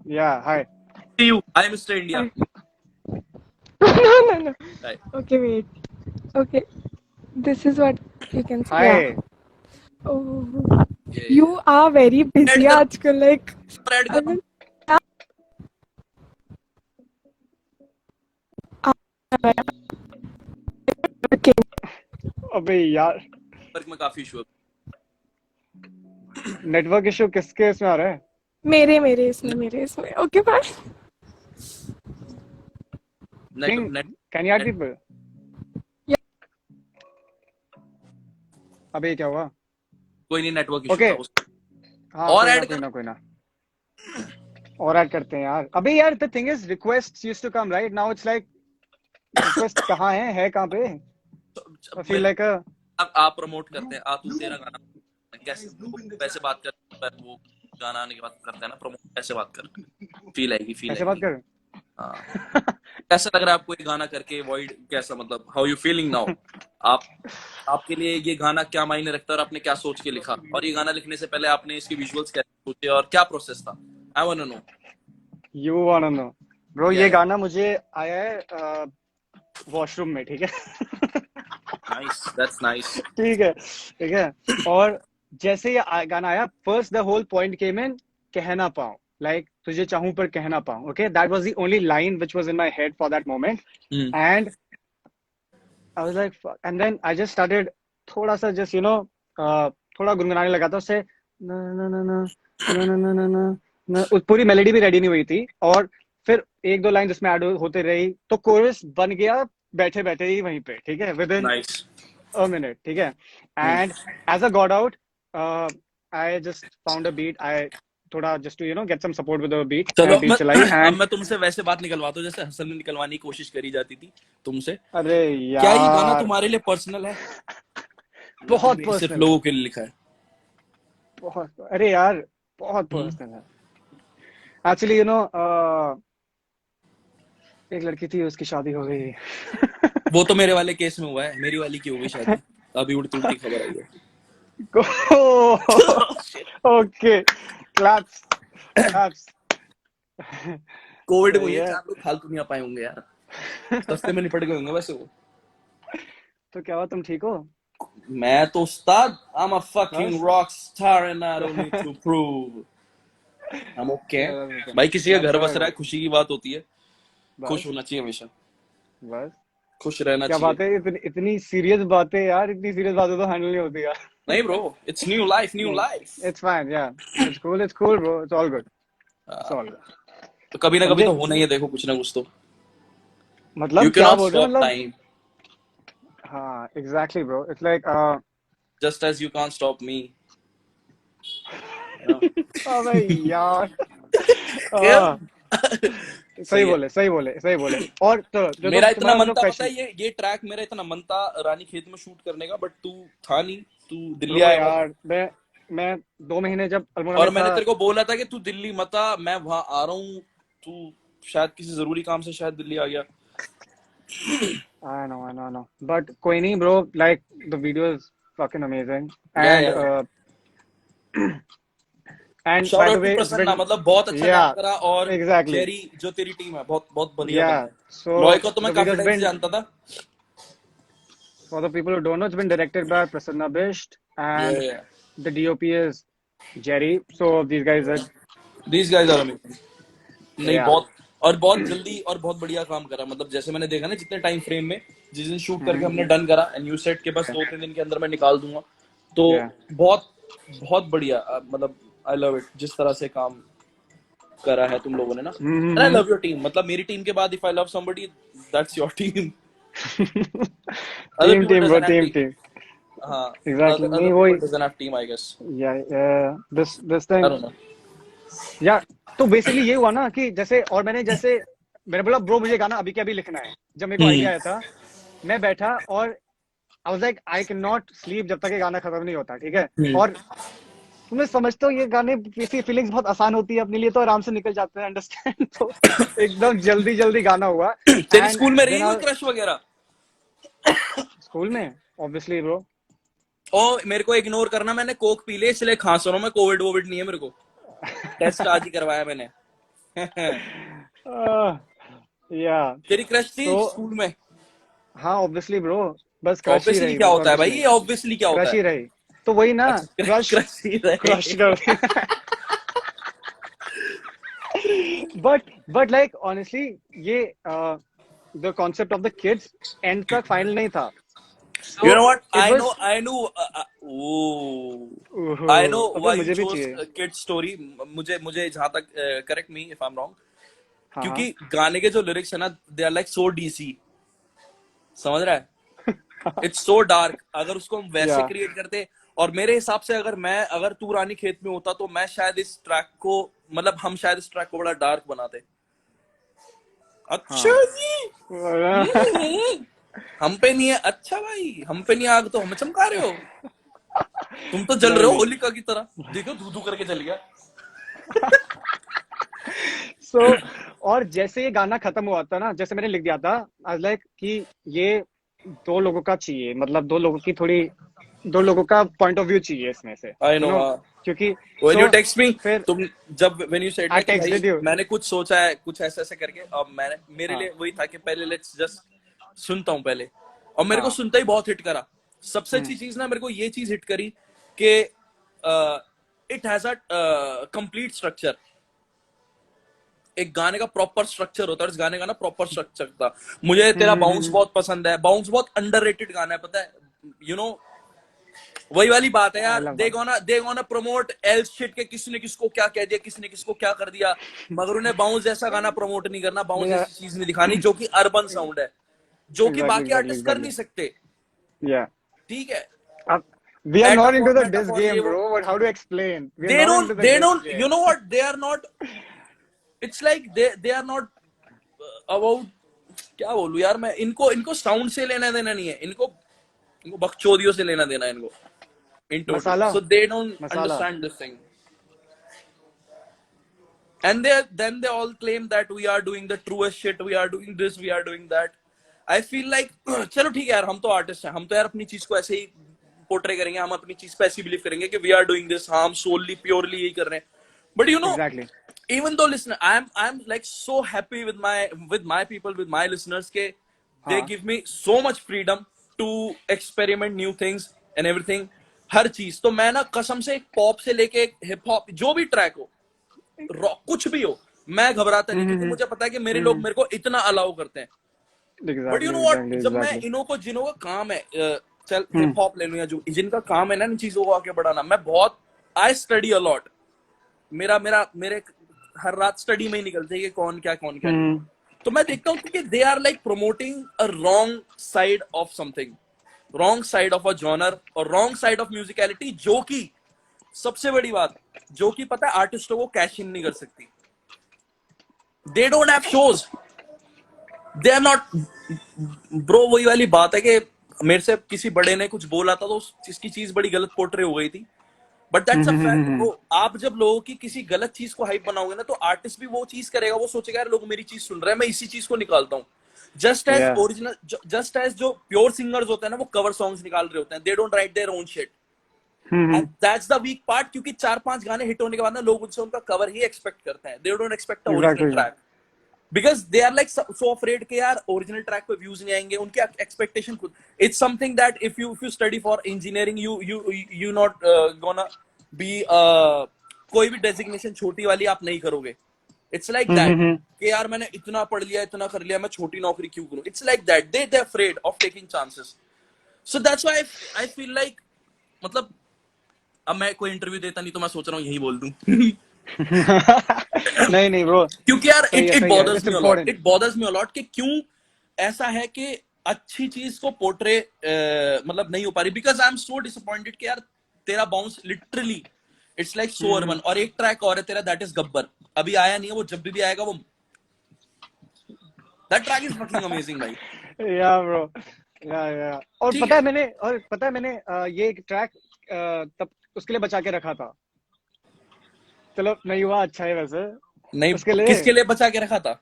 A: Yeah, hi.
G: See you. I am Mr. India.
H: No.
G: Hi.
H: Okay, wait. Okay. This is what you can say.
A: Hi.
H: Yeah. Oh, you are very busy आजकल. Like,
G: Spread
H: I mean, okay.
A: अबे यार,
G: नेटवर्क में काफी इशू है.
A: नेटवर्क इशू किसके इसमें आ रहा है?
H: मेरे इसमें. Okay, fine.
A: King, can you add people?
H: Yeah.
A: अबे क्या हुआ?
G: कोई नहीं, नेटवर्क इशू
A: Okay.
G: था.
A: हाँ,
G: और
A: कोई
G: ऐड
A: ना. और ऐड करते हैं यार। अबे यार the thing is request used to come right, now it's like request कहाँ है कहाँ पे? आई फील लाइक अ
G: अब आप प्रमोट करते हैं, आप तू तेरा गाना कैसे वैसे बात कर, वो गाना आने के बाद करते हैं ना प्रमोट, कैसे बात कर, फील आएगी
A: ऐसे बात कर।
G: हाँ। कैसा लग रहा है आपको ये गाना करके वॉइड, कैसा मतलब हाउ यू फीलिंग नाउ? आप आपके लिए ये गाना क्या मायने रखता है और आपने क्या सोच के लिखा, और ये गाना लिखने से पहले आपने इसके विजुअल्स कैसे सोचे और क्या प्रोसेस था? I want to know.
A: You want to know bro? ये
G: Yeah.
A: गाना मुझे आया है वॉशरूम में, ठीक है?
G: Nice, that's nice.
A: ठीक है। और जैसे ये गाना आया, first the whole point came in, कह ना पाऊं, लाइक तुझे चाहूं पर कह ना पाऊं। Okay, that was the only line which was in my head for that moment, and I was like and then I just started थोड़ा सा जस्ट थोड़ा गुनगुनाने लगा था उससे, ना ना ना ना ना ना ना ना ना ना। पूरी मेलोडी भी रेडी नहीं हुई थी, और फिर एक दो लाइन उसमें ऐड होते रही, तो कोरस बन गया बैठे बैठे ही वहीं पे, ठीक है, with in
G: nice
A: a minute, ठीक है? And as I got out, I just found a beat. I थोड़ा just to get some support with the beat.
G: चलो
A: beat चलाई
G: अब
A: and
G: मैं तुमसे वैसे बात निकलवाता हूँ जैसे हसन में निकलवाने की कोशिश करी जाती थी तुमसे।
A: अरे
G: क्या ये गाना
A: यार
G: तुम्हारे लिए पर्सनल है?
A: बहुत
G: सिर्फ
A: पर्सनल,
G: लोगों के लिए लिखा है?
A: बहुत, अरे यार बहुत पर्सनल है एक्चुअली। एक लड़की थी, उसकी शादी हो गई।
G: वो तो मेरे वाले केस में हुआ है, मेरी वाली की हो गई शादी, अभी उड़ती उड़ती खबर आई है।
A: Okay, claps claps.
G: कोविड में
A: सही
G: ये
A: है।
G: चार लोग फालतू नहीं आ पाए होंगे यार, सस्ते में निपट गए होंगे वैसे वो।
A: तो क्या हुआ, तुम ठीक हो?
G: मैं तो उस्ताद, I'm a fucking
A: बस।
G: rock star and I don't need to prove I'm okay। भाई किसी का घर बस रहा है, खुशी की बात होती है, खुश होना चाहिए हमेशा,
A: बस
G: खुश रहना
A: क्या
G: चाहिए।
A: बात है, इतनी सीरियस बातें यार, इतनी सीरियस बातें तो हैंडल नहीं होती यार।
G: नहीं bro, it's new life, new life.
A: It's fine, yeah it's cool bro, it's all good, it's all good.
G: तो कभी ना कभी
A: समझे?
G: तो होना ही है, देखो कुछ ना कुछ तो।
A: मतलब
G: You
A: क्या
G: cannot
A: बोल रहे हो,
G: stop
A: मतलब?
G: time
A: हाँ exactly bro, it's like
G: just as you can't stop me।
A: अबे यार
G: यार,
A: सही बोले। और तो जो
G: मेरा इतना
A: तुम्हारा
G: मन था, पता
A: क्वेश्चन,
G: है ये ट्रैक मेरा इतना मन था रानी खेत में शूट करने का, बट तू था नहीं, तू दिल्ली
A: ब्रो
G: आया हुआ
A: यार मैं 2 महीने जब
G: था।
A: अल्मोड़ा
G: और
A: में
G: मैंने
A: था,
G: तेरे को बोला था कि तू दिल्ली मत आ, मैं वहां आ रहा हूँ, तू शायद किसी जरूरी काम से शायद दिल्ली आ गया।
A: I know, but कोई नहीं bro, like the video is fucking amazing,
G: Yeah,
A: and
G: Shout
A: by the
G: out to
A: way it's
G: Prasanna,
A: been,
G: मतलब बहुत अच्छा काम
A: yeah,
G: करा, और
A: exactly,
G: जेरी जो तेरी टीम है बहुत बहुत बढ़िया
A: yeah,
G: बंदा है।
A: so
G: लॉय को तो
A: the
G: मैं काफी
A: video's
G: टाइम से
A: been,
G: जानता था।
A: for the people who don't know, it's been directed by Prasanna Bisht and
G: Yeah,
A: the DOP is Jerry, so these guys are,
G: these guys are amazing। नहीं
A: yeah,
G: बहुत, और बहुत जल्दी और बहुत बढ़िया काम करा, मतलब जैसे मैंने देखा ना जितने टाइम फ्रेम में, जिस दिन शूट करके हमने डन करा, एंड यू सेट के बस 2-3 दिन के अंदर मैं निकाल दूंगा, तो
A: yeah,
G: बहुत बहुत बढ़िया, मतलब आई लव इट जिस तरह से काम करा है तुम लोगों ने ना, and I love your team. मतलब मेरी टीम के बाद if I love somebody that's your team. Other people
A: team bro,
G: doesn't have team।
A: team,
G: हाँ,
A: exactly,
G: other
A: नहीं
G: people
A: वही,
G: doesn't have team I guess।
A: yeah, this
G: I
A: thing,
G: don't know।
A: या तो बेसिकली ये हुआ ना कि जैसे, और मैंने बोला ब्रो मुझे गाना अभी के अभी लिखना है, जब मेरे को आइडिया आया था, मैं बैठा और आई was like I can not sleep जब तक ये गाना खत्म नहीं होता, ठीक है? और तुम्हें समझते हो ये गाने की फीलिंग्स बहुत आसान होती है अपने लिए, तो आराम से निकल जाते हैं, अंडरस्टैंड? तो एकदम जल्दी गाना हुआ।
G: तेरी स्कूल में रही कोई क्रश वगैरह?
A: स्कूल में ऑब्वियसली ब्रो।
G: ओ मेरे को इग्नोर करना, मैंने कोक पी ले इसलिए खांस रहा हूं मैं, कोविड नहीं है मेरे को, टेस्ट आज ही करवाया मैंने।
A: या
G: तेरी क्रश थी
A: तो
G: स्कूल में?
A: हाँ ऑब्वियसली ब्रो, बस क्रश ही
G: ऑब्वियसली
A: रही,
G: क्या
A: बस
G: होता है
A: और कुछ
G: भाई,
A: नहीं।
G: ये ऑब्वियसली क्या होता
A: क्रश ही
G: है?
A: रही, तो वही ना,
G: अच्छा, क्रश ही रहे।
A: क्रश कर बट लाइक ऑनेस्टली ये the concept of the kids and तक फाइनल नहीं था।
G: You know what?
A: It
G: I
A: was-
G: know why you
A: मुझे भी
G: chose
A: चाहिए।
G: kids story। मुझे जहां तक correct me if I'm wrong,
A: हाँ,
G: क्योंकि गाने के जो लिरिक्स है ना, they are like so DC, समझ रहा है? It's so dark. अगर उसको हम वैसे
A: Yeah.
G: क्रिएट करते, और मेरे हिसाब से अगर तू रानी खेत में होता तो मैं शायद इस ट्रैक को, मतलब हम शायद इस ट्रैक को बड़ा डार्क बनाते। अच्छा जी, हम पे नहीं है। अच्छा भाई, हम पे नहीं आग तो हमें चमका रहे हो। तुम तो जल रहे हो होलिका की तरह, देखो धू धू करके जल गया।
A: So, और जैसे ये गाना खत्म हुआ था ना, जैसे मैंने लिख दिया था, आई लाइक कि ये दो लोगों का चाहिए, मतलब दो लोगों का पॉइंट ऑफ व्यू चाहिए इसमें से,
G: आई नो,
A: क्योंकि
G: when you text me,
A: फिर
G: तुम जब when you said
A: I
G: कि
A: texted
G: भाई
A: you.
G: मैंने कुछ सोचा है कुछ ऐसे ऐसे करके, अब मेरे लिए वही था कि पहले लेट्स जस्ट सुनता हूँ पहले, और मेरे को सुनता ही बहुत हिट करा। सबसे अच्छी चीज ना मेरे को ये चीज हिट करी कि it has a complete structure. एक गाने का प्रॉपर स्ट्रक्चर होता है, इस गाने का ना प्रॉपर स्ट्रक्चर था। मुझे तेरा बाउंस बहुत पसंद है, बाउंस बहुत अंडररेटेड गाना है, पता है, यू नो वही वाली बात है यार। They gonna promote L shit के किसी ने किसको क्या कह दिया, किसी ने किसको क्या कर दिया, मगर उन्हें बाउंस जैसा गाना प्रमोट नहीं करना, बाउंस जैसी चीज नहीं दिखानी जो कि अर्बन साउंड है, जो कि बाकी आर्टिस्ट कर नहीं सकते। ठीक है,
A: we are not into the diss game, bro. But how to explain?
G: They don't, you know what? They are not. It's like they are not about, क्या बोलूं यार मैं, इनको साउंड से लेना देना नहीं है, इनको बकचोदियों से लेना देना है इनको। So they don't understand this thing. And then they all claim that we are doing the truest shit, we are doing this, we are doing that. I feel like चलो ठीक है यार, हम तो आर्टिस्ट हैं, हम तो यार अपनी चीज को ऐसे ही पोर्ट्रे करेंगे, हम अपनी चीज पे ऐसे बिलीव करेंगे कि वी आर डूइंग दिस, हम सोलली प्योरली यही कर रहे हैं। But you know, even though listen, I'm like so happy with my people, with my listeners के they give me so much freedom to experiment new things and everything, हर चीज। तो मैं ना कसम से पॉप से लेके हिप हॉप, जो भी ट्रैक हो, रॉक, कुछ भी हो, मैं घबराता नहीं, क्योंकि मुझे पता है कि मेरे लोग मेरे को इतना अलाउ करते हैं। बट यू नो व्हाट, जब मैं जिन्हों का काम है, चल हिप हॉप ले लूं, या जो जिनका काम है ना इन चीजों को आगे बढ़ाना, मैं बहुत आई स्टडी अ लॉट। मेरे हर रात स्टडी में ही निकलते हैं कि कौन क्या नहीं। तो मैं देखता हूँ कि they are like promoting a wrong side of something, wrong side of a genre और रॉन्ग साइड ऑफ म्यूजिकलिटी, जो कि सबसे बड़ी बात, जो कि पता है आर्टिस्टों को कैश इन नहीं कर सकती। They don't have shows, they are not, bro वही वाली बात है कि मेरे से किसी बड़े ने कुछ बोला था तो इसकी चीज बड़ी गलत पोर्ट्रे हो गई थी, but that's a fact bro. आप जब लोगों की किसी गलत चीज को हाइप बनाओगे ना, तो आर्टिस्ट भी वो चीज करेगा, वो सोचेगा यार लोग मेरी चीज सुन रहे हैं, मैं इसी चीज को निकालता हूँ। Just as original, just as जो प्योर सिंगर्स होते हैं ना, वो कवर सॉन्ग्स निकाल रहे होते हैं, they don't write their own shit, and that's the weak part. क्योंकि 4-5 गाने हिट होने के बाद ना लोग उनसे उनका कवर ही एक्सपेक्ट करते हैं, they don't expect a original track, because they are like so afraid कि यार ओरिजिनल ट्रैक पे व्यूज नहीं आएंगे, उनके एक्सपेक्टेशन खुद। It's something that if you study for engineering, you not gonna be कोई भी डेजिग्नेशन छोटी वाली आप नहीं करोगे। It's like that कि यार मैंने इतना पढ़ लिया, इतना कर लिया, मैं छोटी नौकरी क्यों करूं? It's like that, they're afraid of taking chances. So that's why I feel like, मतलब अब मैं कोई इंटरव्यू देता नहीं तो मैं सोच रहा हूँ यही बोल दूं।
A: नहीं ब्रो,
G: क्योंकि यार it bothers me a lot कि क्यों ऐसा है कि अच्छी चीज को पोर्ट्रे मतलब नहीं हो पा रही, because I am so disappointed कि यार तेरा bounce literally it's like so urban. और एक ट्रैक और है तेरा, दैट इज गब्बर, अभी आया नहीं है, वो जब भी आएगा वो, that track is fucking amazing भाई।
A: या ब्रो, या और पता है मैंने ये ट्रैक तब उसके लिए बचा के रखा था। चलो नहीं हुआ, अच्छा है वैसे।
G: नहीं, किसके लिए बचा के रखा था?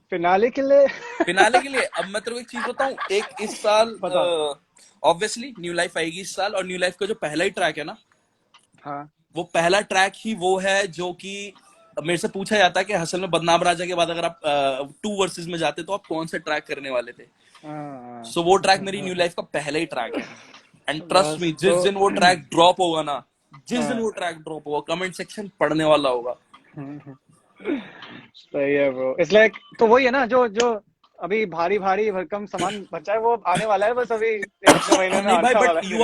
A: फिनाले के लिए।
G: अब मैं तेरे को एक चीज बताऊं, एक इस साल ऑब्वियसली न्यू लाइफ आएगी इस साल, और न्यू लाइफ का जो पहला ही ट्रैक है ना, हाँ, वो पहला ट्रैक ही वो है जो कि मेरे से पूछा जाता है कि हसल में बदनाम राजा के बाद अगर आप 2 वर्सेस में जाते तो आप कौन सा ट्रैक करने वाले थे। सो वो ट्रैक मेरी न्यू लाइफ का पहला ही ट्रैक है, एंड ट्रस्ट मी, जिस दिन वो ट्रैक ड्रॉप होगा ना, कमेंट सेक्शन पढ़ने वाला होगा।
A: सही है ब्रो, इट्स लाइक, तो वही है ना, जो अभी भारी भरकम सामान बचा है वो आने वाला है बस अभी 1 महीने में।
G: भाई, but you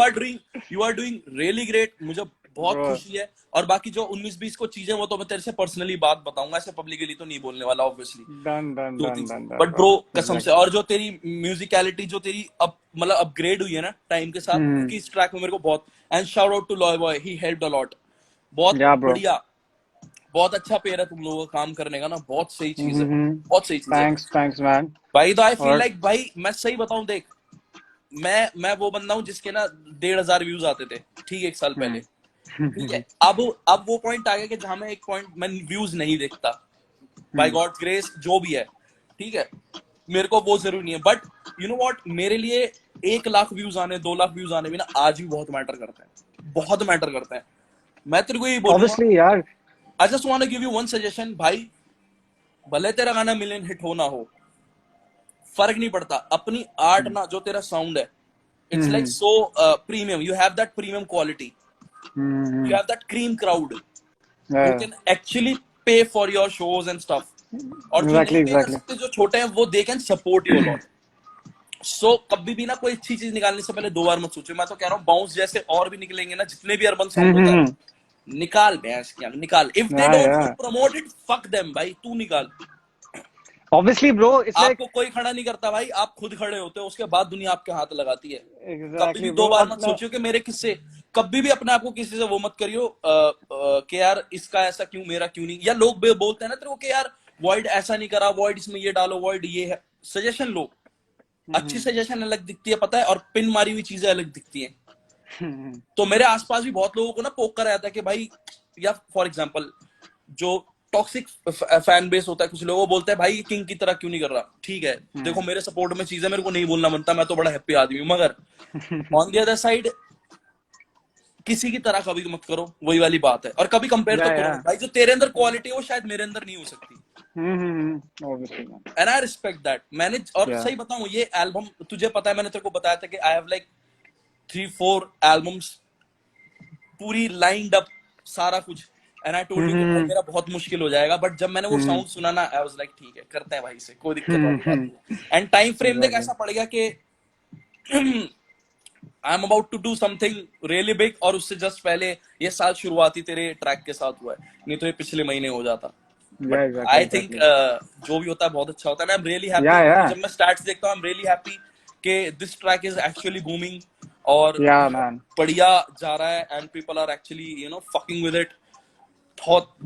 G: are doing really great. मुझे बहुत
A: Bro.
G: खुशी है। और बाकी जो 19-20 को चीजें वो तो मैं तेरे से पर्सनली बात बताऊंगा, ऐसे पब्लिकली तो नहीं बोलने वाला obviously.
A: Done,
G: but
A: bro.
G: Bro कसम से,
A: Exactly.
G: और जो तेरी म्यूजिकलिटी जो तेरी अब मतलब अपग्रेड हुई है ना टाइम के साथ, क्योंकि इस ट्रैक में मेरे को बहुत, and shout out to Loy Boy, he helped a lot. बहुत
A: Yeah, bro.
G: बढ़िया, बहुत अच्छा पेयर है तुम लोगों का काम करने का ना, बहुत सही चीज है,
A: Mm-hmm.
G: बहुत सही चीज है
A: Thanks, man.
G: भाई। तो आई फील
A: और
G: लाइक भाई, मैं सही बताऊं देख, मैं वो बंदा हूँ जिसके ना 1,500 व्यूज आते थे, ठीक है, 1 साल पहले, ठीक है। अब वो पॉइंट आ गया कि जहां मैं एक पॉइंट मैं व्यूज नहीं देखता, बाय गॉड ग्रेस जो भी है, ठीक है, मेरे को वो जरूरी नहीं है। बट यू नो व्हाट, मेरे लिए 1 लाख व्यूज आने, 2 लाख व्यूज आने भी ना आज भी बहुत मैटर करता है, बहुत मैटर करता है। मैं तेरे को यही बोलूंगा,
A: obviously यार,
G: I just want to give you one suggestion भाई, भले तेरा गाना मिलियन हिट हो ना हो, फर्क नहीं पड़ता, अपनी आर्ट ना, जो तेरा साउंड है, it's like so premium, you have that premium quality, you have that cream crowd who
A: yeah,
G: can actually pay for your shows and stuff, और जो नहीं पे कर सकते, जो छोटे हैं, वो they can support you a lot. So कभी भी ना कोई अच्छी चीज निकालने से पहले 2 बार मत सोचो। मैं तो कह रहा हूँ बाउंस जैसे और भी निकलेंगे ना, जितने भी अर्बन सॉन्ग होता है, निकाल भैंस की आंख, निकाल। if they don't promote it, fuck them भाई, तू निकाल।
A: obviously bro, it's like
G: आपको कोई खड़ा नहीं करता भाई, आप खुद खड़े होते हो, उसके बाद दुनिया आपके हाथ लगाती है। कभी
A: exactly
G: भी
A: bro.
G: 2 बार
A: अब
G: मत
A: ना
G: सोचियो कि मेरे किससे, कभी भी अपने आप को किसी से वो मत करियो कि यार इसका ऐसा क्यों, मेरा क्यों नहीं। या लोग बोलते हैं ना तेरे को कि यार वॉइड ऐसा नहीं करा, वॉइड इसमें ये डालो, वॉइड ये है, सजेशन लो, अच्छी सजेशन अलग दिखती है पता है, और पिन मारी हुई चीजें अलग दिखती हैं। तो मेरे आसपास भी बहुत लोगों को ना पोक कर आता है कि भाई, या फॉर एग्जांपल जो टॉक्सिक फैन बेस होता है, कुछ लोगों बोलते हैं भाई किंग की तरह क्यों नहीं कर रहा, ठीक है, देखो मेरे सपोर्ट में चीजें, मेरे को नहीं बोलना बनता, मैं तो बड़ा हैप्पी आदमी हूं, मगर ऑन द अदर साइड किसी की तरह कभी मत करो, वही वाली बात है। और कभी कंपेयर तो करो भाई, जो तेरे अंदर क्वालिटी है वो शायद मेरे अंदर नहीं हो सकती,
A: obviously man.
G: And I respect that. मैंने, और सही बताऊं, ये एल्बम तुझे पता है, मैंने तेरे को बताया था कि आई हैव लाइक 3-4 एल्बम्स पूरी लाइंड अप, सारा कुछ, एंड आई टोल्ड यू कि भाई मेरा बहुत मुश्किल हो जाएगा। बट जब मैंने वो साउंड सुना ना, आई वाज लाइक ठीक है, करते हैं भाई से, कोई दिक्कत वाली बात नहीं। एंड टाइम फ्रेम देख ऐसा पड़ गया कि I am about to do something really big, और उससे जस्ट पहले ये साल शुरुआती तेरे ट्रैक के साथ हुआ है, नहीं तो ये पिछले महीने हो जाता। आई थिंक जो भी होता है बहुत अच्छा होता है। आई एम रियली हैप्पी, जब मैं स्टैट्स देखता हूँ, आई एम रियली हैप्पी कि this track is actually booming, और बढ़िया जा रहा है, and people are actually you know fucking with it.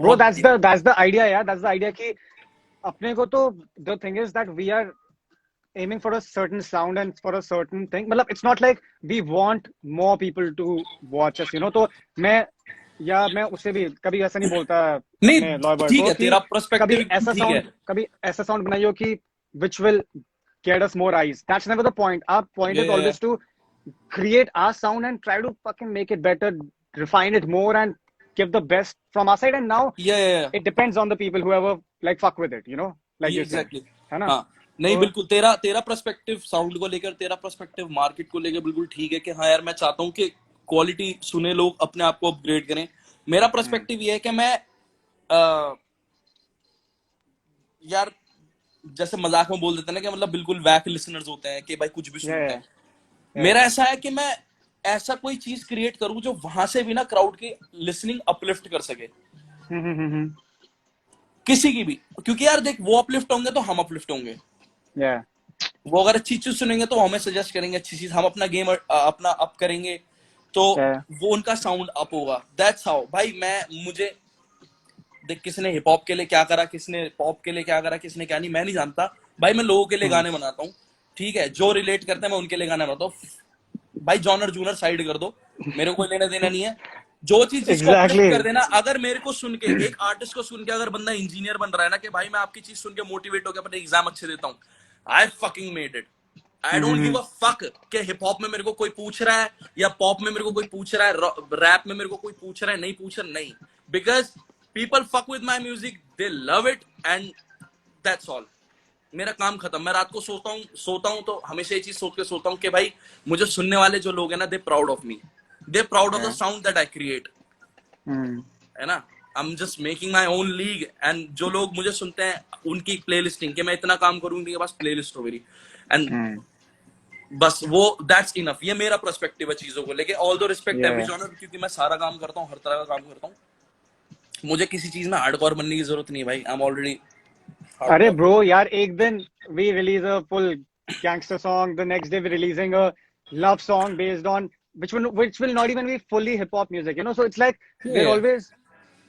A: Bro, that's the idea, yeah. That's the idea कि अपने को तो the thing is that we are aiming for a certain sound and for a certain thing. मतलब it's not like we want more people to watch us, you know. तो मैं उससे भी कभी ऐसा नहीं बोलता
G: नहीं,
A: अपने लॉय बॉय
G: ठीक
A: को
G: है,
A: कि
G: तेरा पर्सपेक्टिव
A: कभी ऐसा साउंड बनाइयो कि which will get us more eyes. That's never the point. Our point is always to create our sound and try to fucking make it better, refine it more, and give the best from our side. And now it depends on the people, whoever like fuck with it, you know, like
G: exactly,
A: है ना?
G: हाँ, नहीं बिल्कुल, तेरा पर्सपेक्टिव साउंड को लेकर, तेरा पर्सपेक्टिव मार्केट को लेकर बिल्कुल ठीक है कि हाँ यार, मैं चाहता हूँ कि क्वालिटी सुने लोग, अपने आप को अपग्रेड करें। मेरा पर्सपेक्टिव ये है कि मैं यार जैसे मजाक में बोल देते हैं ना कि मतलब बिल्कुल वैक लिसनर्स होते हैं कि भाई कुछ भी सुनते हैं। मेरा ऐसा है कि मैं ऐसा कोई चीज क्रिएट करूं जो वहां से भी ना क्राउड की लिसनिंग अपलिफ्ट कर सके, किसी की भी, क्योंकि यार देख, वो अपलिफ्ट होंगे तो हम अपलिफ्ट होंगे, वो अगर अच्छी चीज सुनेंगे तो हमें सजेस्ट करेंगे अच्छी चीज, हम अपना गेम अपना अप करेंगे तो वो उनका साउंड अप होगा। दैट्स हाउ भाई। मुझे देख, किसने हिप हॉप के लिए क्या करा, किसने पॉप के लिए क्या करा, किसने क्या नहीं, मैं नहीं जानता भाई। मैं लोगों के लिए गाने बनाता हूँ, ठीक है, जो रिलेट करते हैं मैं उनके लिए गाने बनाता हूँ भाई। जॉनर जूनर साइड कर दो, मेरे को लेना देना नहीं है। जो चीज जिसको कर देना, अगर मेरे को सुन के, एक आर्टिस्ट को सुन के अगर बंदा इंजीनियर बन रहा है ना कि भाई मैं आपकी चीज सुन के मोटिवेट होकर अपने एग्जाम अच्छे देता हूँ, I fucking made it. I don't give a fuck कि हिप हॉप में मेरे को कोई पूछ रहा है या पॉप में मेरे को कोई पूछ रहा है, रैप में मेरे को कोई पूछ रहा है, नहीं पूछ रहा, नहीं, because people fuck with my music, they love it, and that's all. मेरा काम खत्म। मैं रात को सोता हूँ तो हमेशा ये चीज सोच के सोता हूँ कि भाई मुझे सुनने वाले जो लोग हैं ना, they proud of me, they proud of the sound that I create, है ना। I am just making my own league, and जो लोग मुझे सुनते हैं उनकी प्ले लिस्टिंग, कि मैं इतना काम करूँ उनके पास प्ले लिस्ट हो मेरी, एंड बस वो दैट्स इनफ। ये मेरा पर्सपेक्टिव है चीजों को लेके। ऑल दो रिस्पेक्ट एवरी जॉनर, क्योंकि मैं सारा काम करता हूँ, हर तरह का काम करता हूँ। मुझे किसी चीज में हार्डकोर बनने की जरूरत नहीं भाई। आई एम ऑलरेडी
A: अरे ब्रो यार, एक दिन we release a full gangster song, the next day we're releasing a love song based on which will not even be fully hip hop music, you know. So it's like we're always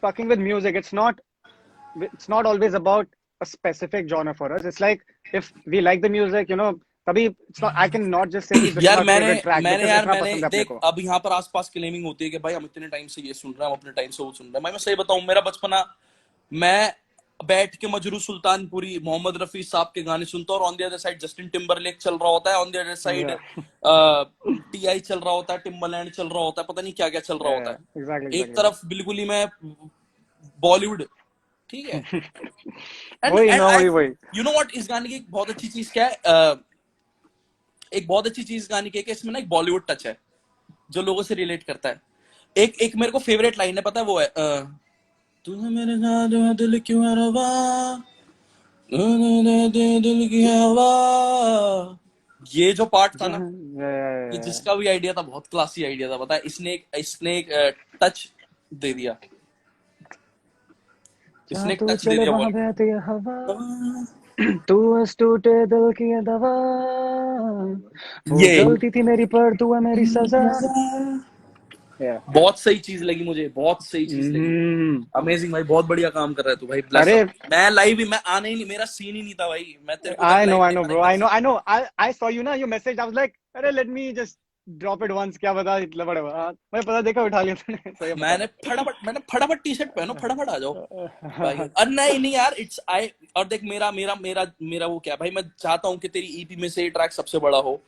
A: fucking with music. It's not always about a specific genre for us. It's like if we like the music, you know, तभी it's not, I can not just say this is
G: यार
A: my
G: मैंने
A: favorite track
G: मैंने
A: because
G: यार
A: इतना
G: मैंने
A: पसंद है अपने
G: देख,
A: को।
G: अब यहाँ पर आसपास क्लेमिंग होती है कि भाई हम इतने टाइम से ये सुन रहे हैं, हम अपने टाइम से वो सुन रहे हैं। भाई मैं सही बताऊं, मेरा बचपना मैं बैठ के मजरू सुल्तानपुरी, मोहम्मद रफी साहब के गाने सुनता हूँ, और on the other side Justin Timberlake चल रहा होता है, on the other side TI चल रहा होता है, टिम्बरलैंड चल रहा होता है, पता नहीं क्या क्या चल रहा होता है।
A: Exactly.
G: एक तरफ बिल्कुल ही मैं बॉलीवुड, ठीक है।
A: वही
G: यू नो व्हाट, इस गाने की एक बहुत अच्छी चीज क्या है, एक बहुत अच्छी चीज गाने की है कि इसमें ना एक बॉलीवुड टच है जो लोगों से रिलेट करता है। एक मेरे को फेवरेट लाइन है, पता है वो है, तूने मेरे साथ दिल क्यों है रवा, दिल की हवा। ये जो पार्ट था ना, ये जिसका भी आइडिया था, बहुत क्लासी आइडिया था, पता है। इसने एक टच दे दिया, इसने एक टच दे दिया बॉलीवुड।
A: तू टूटे दिल की दवा,
G: ये
A: गलती थी मेरी पर तू है मेरी सजा।
G: बहुत सही चीज लगी मुझे, बहुत सही चीज लगी। अमेजिंग भाई, बहुत बढ़िया काम कर रहा है तू भाई।
A: अरे
G: मैं लाइव ही, मैं आने ही नहीं, मेरा सीन ही नहीं था भाई। मैं तेरे को
A: I know bro, I know I saw you ना, you message, I was like अरे let me just drop it once, क्या बता इतना बड़ा मैं पता देखा उठा लिया तूने।
G: मैंने फटाफट टी शर्ट पहनो, फटाफट आ जाओ भाई। और नहीं यार, इट्स आई। और देख मेरा वो क्या भाई, मैं चाहता हूँ कि तेरी ईपी में से ये ट्रैक सबसे बड़ा हो,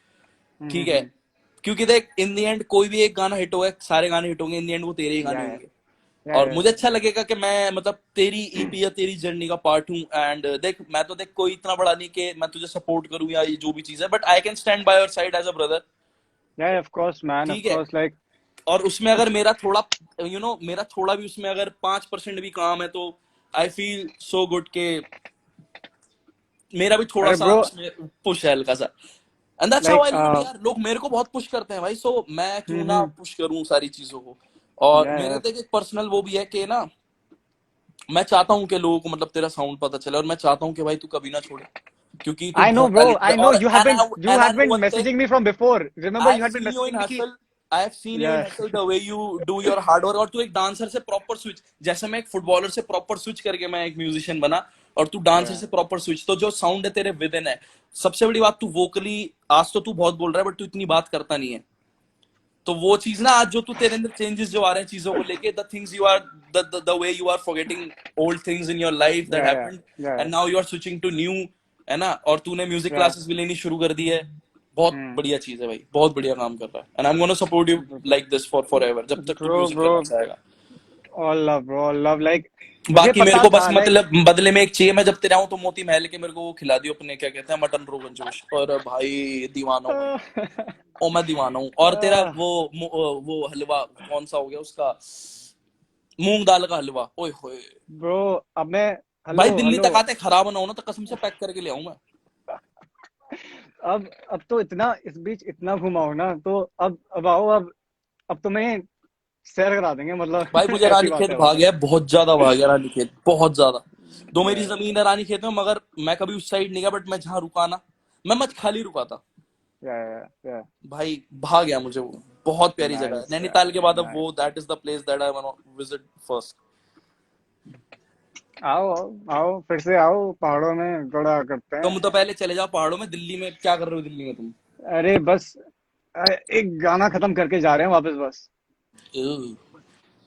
G: ठीक है। क्योंकि देख इन द एंड कोई भी एक गाना हिट होगा, सारे गाने हिट होंगे, इन द एंड वो तेरे ही गाने होंगे। और मुझे अच्छा लगेगा कि मैं मतलब तेरी ईपी या तेरी जर्नी का पार्ट हूँ। एंड देख मैं तो कोई इतना बड़ा नहीं कि मैं तुझे सपोर्ट करूँ या ये जो भी चीज है, but I can stand by your side as a brother.
A: Yeah, of course man, of course, like
G: और उसमें अगर मेरा थोड़ा मेरा थोड़ा भी उसमें अगर 5% भी काम है, तो आई फील सो गुड के मेरा भी थोड़ा सा उसमें पुश है हल्का सा। And that's how I love यार। लोग मेरे को बहुत पुश करते हैं भाई, सो मैं क्यों ना पुश करूं सारी चीजों को। और मेरे देख एक पर्सनल वो भी है कि ना, मैं चाहता हूं कि लोगों को मतलब तेरा साउंड पता चले, और मैं चाहता हूं कि भाई तू कभी ना छोड़े, क्योंकि
A: I know bro, I know you have been messaging me from before. Remember you had been messaging me.
G: I have seen you in hustle, the way you do your hard work। और तू एक डांसर से प्रॉपर स्विच, जैसे मैं एक फुटबॉलर से प्रॉपर स्विच करके मैं एक म्यूजिशियन बना, और तू डांसर से प्रॉपर स्विच, तो जो साउंड है तेरे विद इन है। सबसे बड़ी बात, तू वोकली आज तो तू बहुत बोल रहा है, बट तू इतनी बात करता नहीं है। तो वो चीज ना, आज जो तू तेरे अंदर चेंजेस जो आ रहे हैं चीजों को लेके, the things you are the way you are forgetting old things in your life that happened, and now you are switching to new, है ना। और तूने म्यूजिक क्लासेस भी लेनी शुरू कर दी है। बहुत बढ़िया चीज है भाई, बहुत बढ़िया काम कर रहा है। And I am gonna support you like this for ever, जब तक तू म्यूजिक करना चाहेगा।
A: All love bro, all love, like
G: बाकी मेरे को बस मतलब बदले में एक चाहिए, मैं जब तेरे आऊं तो मोती महल के मेरे को वो खिला दियो अपने, क्या कहते हैं, मटन रोगन जोश। और भाई दीवाना हूं ओ, मैं दीवाना हूं। और तेरा वो हलवा कौन सा हो गया उसका, मूंग दाल का हलवा, ओए होए
A: ब्रो। अब मैं
G: भाई दिल्ली तक आते खराब ना हो ना, तो कसम से पैक करके ले आऊं मैं।
A: अब तो इतना इस बीच इतना घुमाओ ना, तो अब आओ, अब तुम्हें सैर करा देंगे मतलब।
G: भाई मुझे रानीखेत भाग गया, बहुत ज्यादा भाग गया रानीखेत, बहुत ज्यादा। दो मेरी जमीन है रानीखेत में, मगर मैं कभी उस साइड नहीं गया, बट मैं जहाँ रुका ना, मैं मचखाली रुका था भाई, भाग गया मुझे वो। बहुत प्यारी जगह है नैनीताल के बाद। अब वो that is the place that I want to visit first.
A: आओ फिर से आओ, पहाड़ों में गड़ा करते हैं।
G: तुम तो पहले चले जाओ पहाड़ों में। दिल्ली में क्या कर रहे हो दिल्ली में तुम?
A: अरे बस एक गाना खत्म करके जा रहे हैं वापस बस।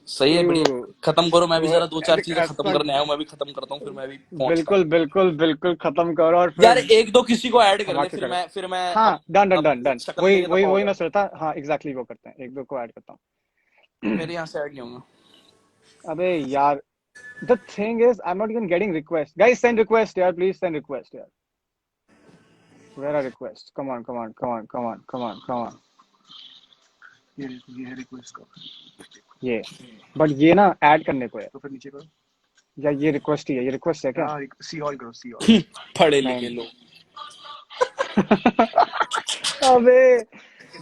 G: सही है, बढ़िया। खत्म करो, मैं भी जरा 2-4 चीजें खत्म करने आया हूँ, मैं भी खत्म करता हूँ, फिर मैं भी
A: बिल्कुल खत्म करो। और
G: यार 1-2 किसी को ऐड कर ले, फिर मैं
A: हाँ डन वही मैं सोचता। हाँ एग्जैक्टली वो करते हैं, 1-2 को ऐड करता हूँ।
G: मेरे यहाँ से ऐड नहीं होगा।
A: अबे यार, the thing is I'm not even getting requests. Guys send request यार, please send request यार। Where are requests? Come on.
I: ये है रिक्वेस्ट का,
A: ये बट ये ना ऐड करने को है,
I: तो फिर नीचे करो।
A: या ये रिक्वेस्ट ही है, ये रिक्वेस्ट है क्या?
I: सी ऑल करो, सी ऑल।
G: पढ़े लिखे लोग।
A: अबे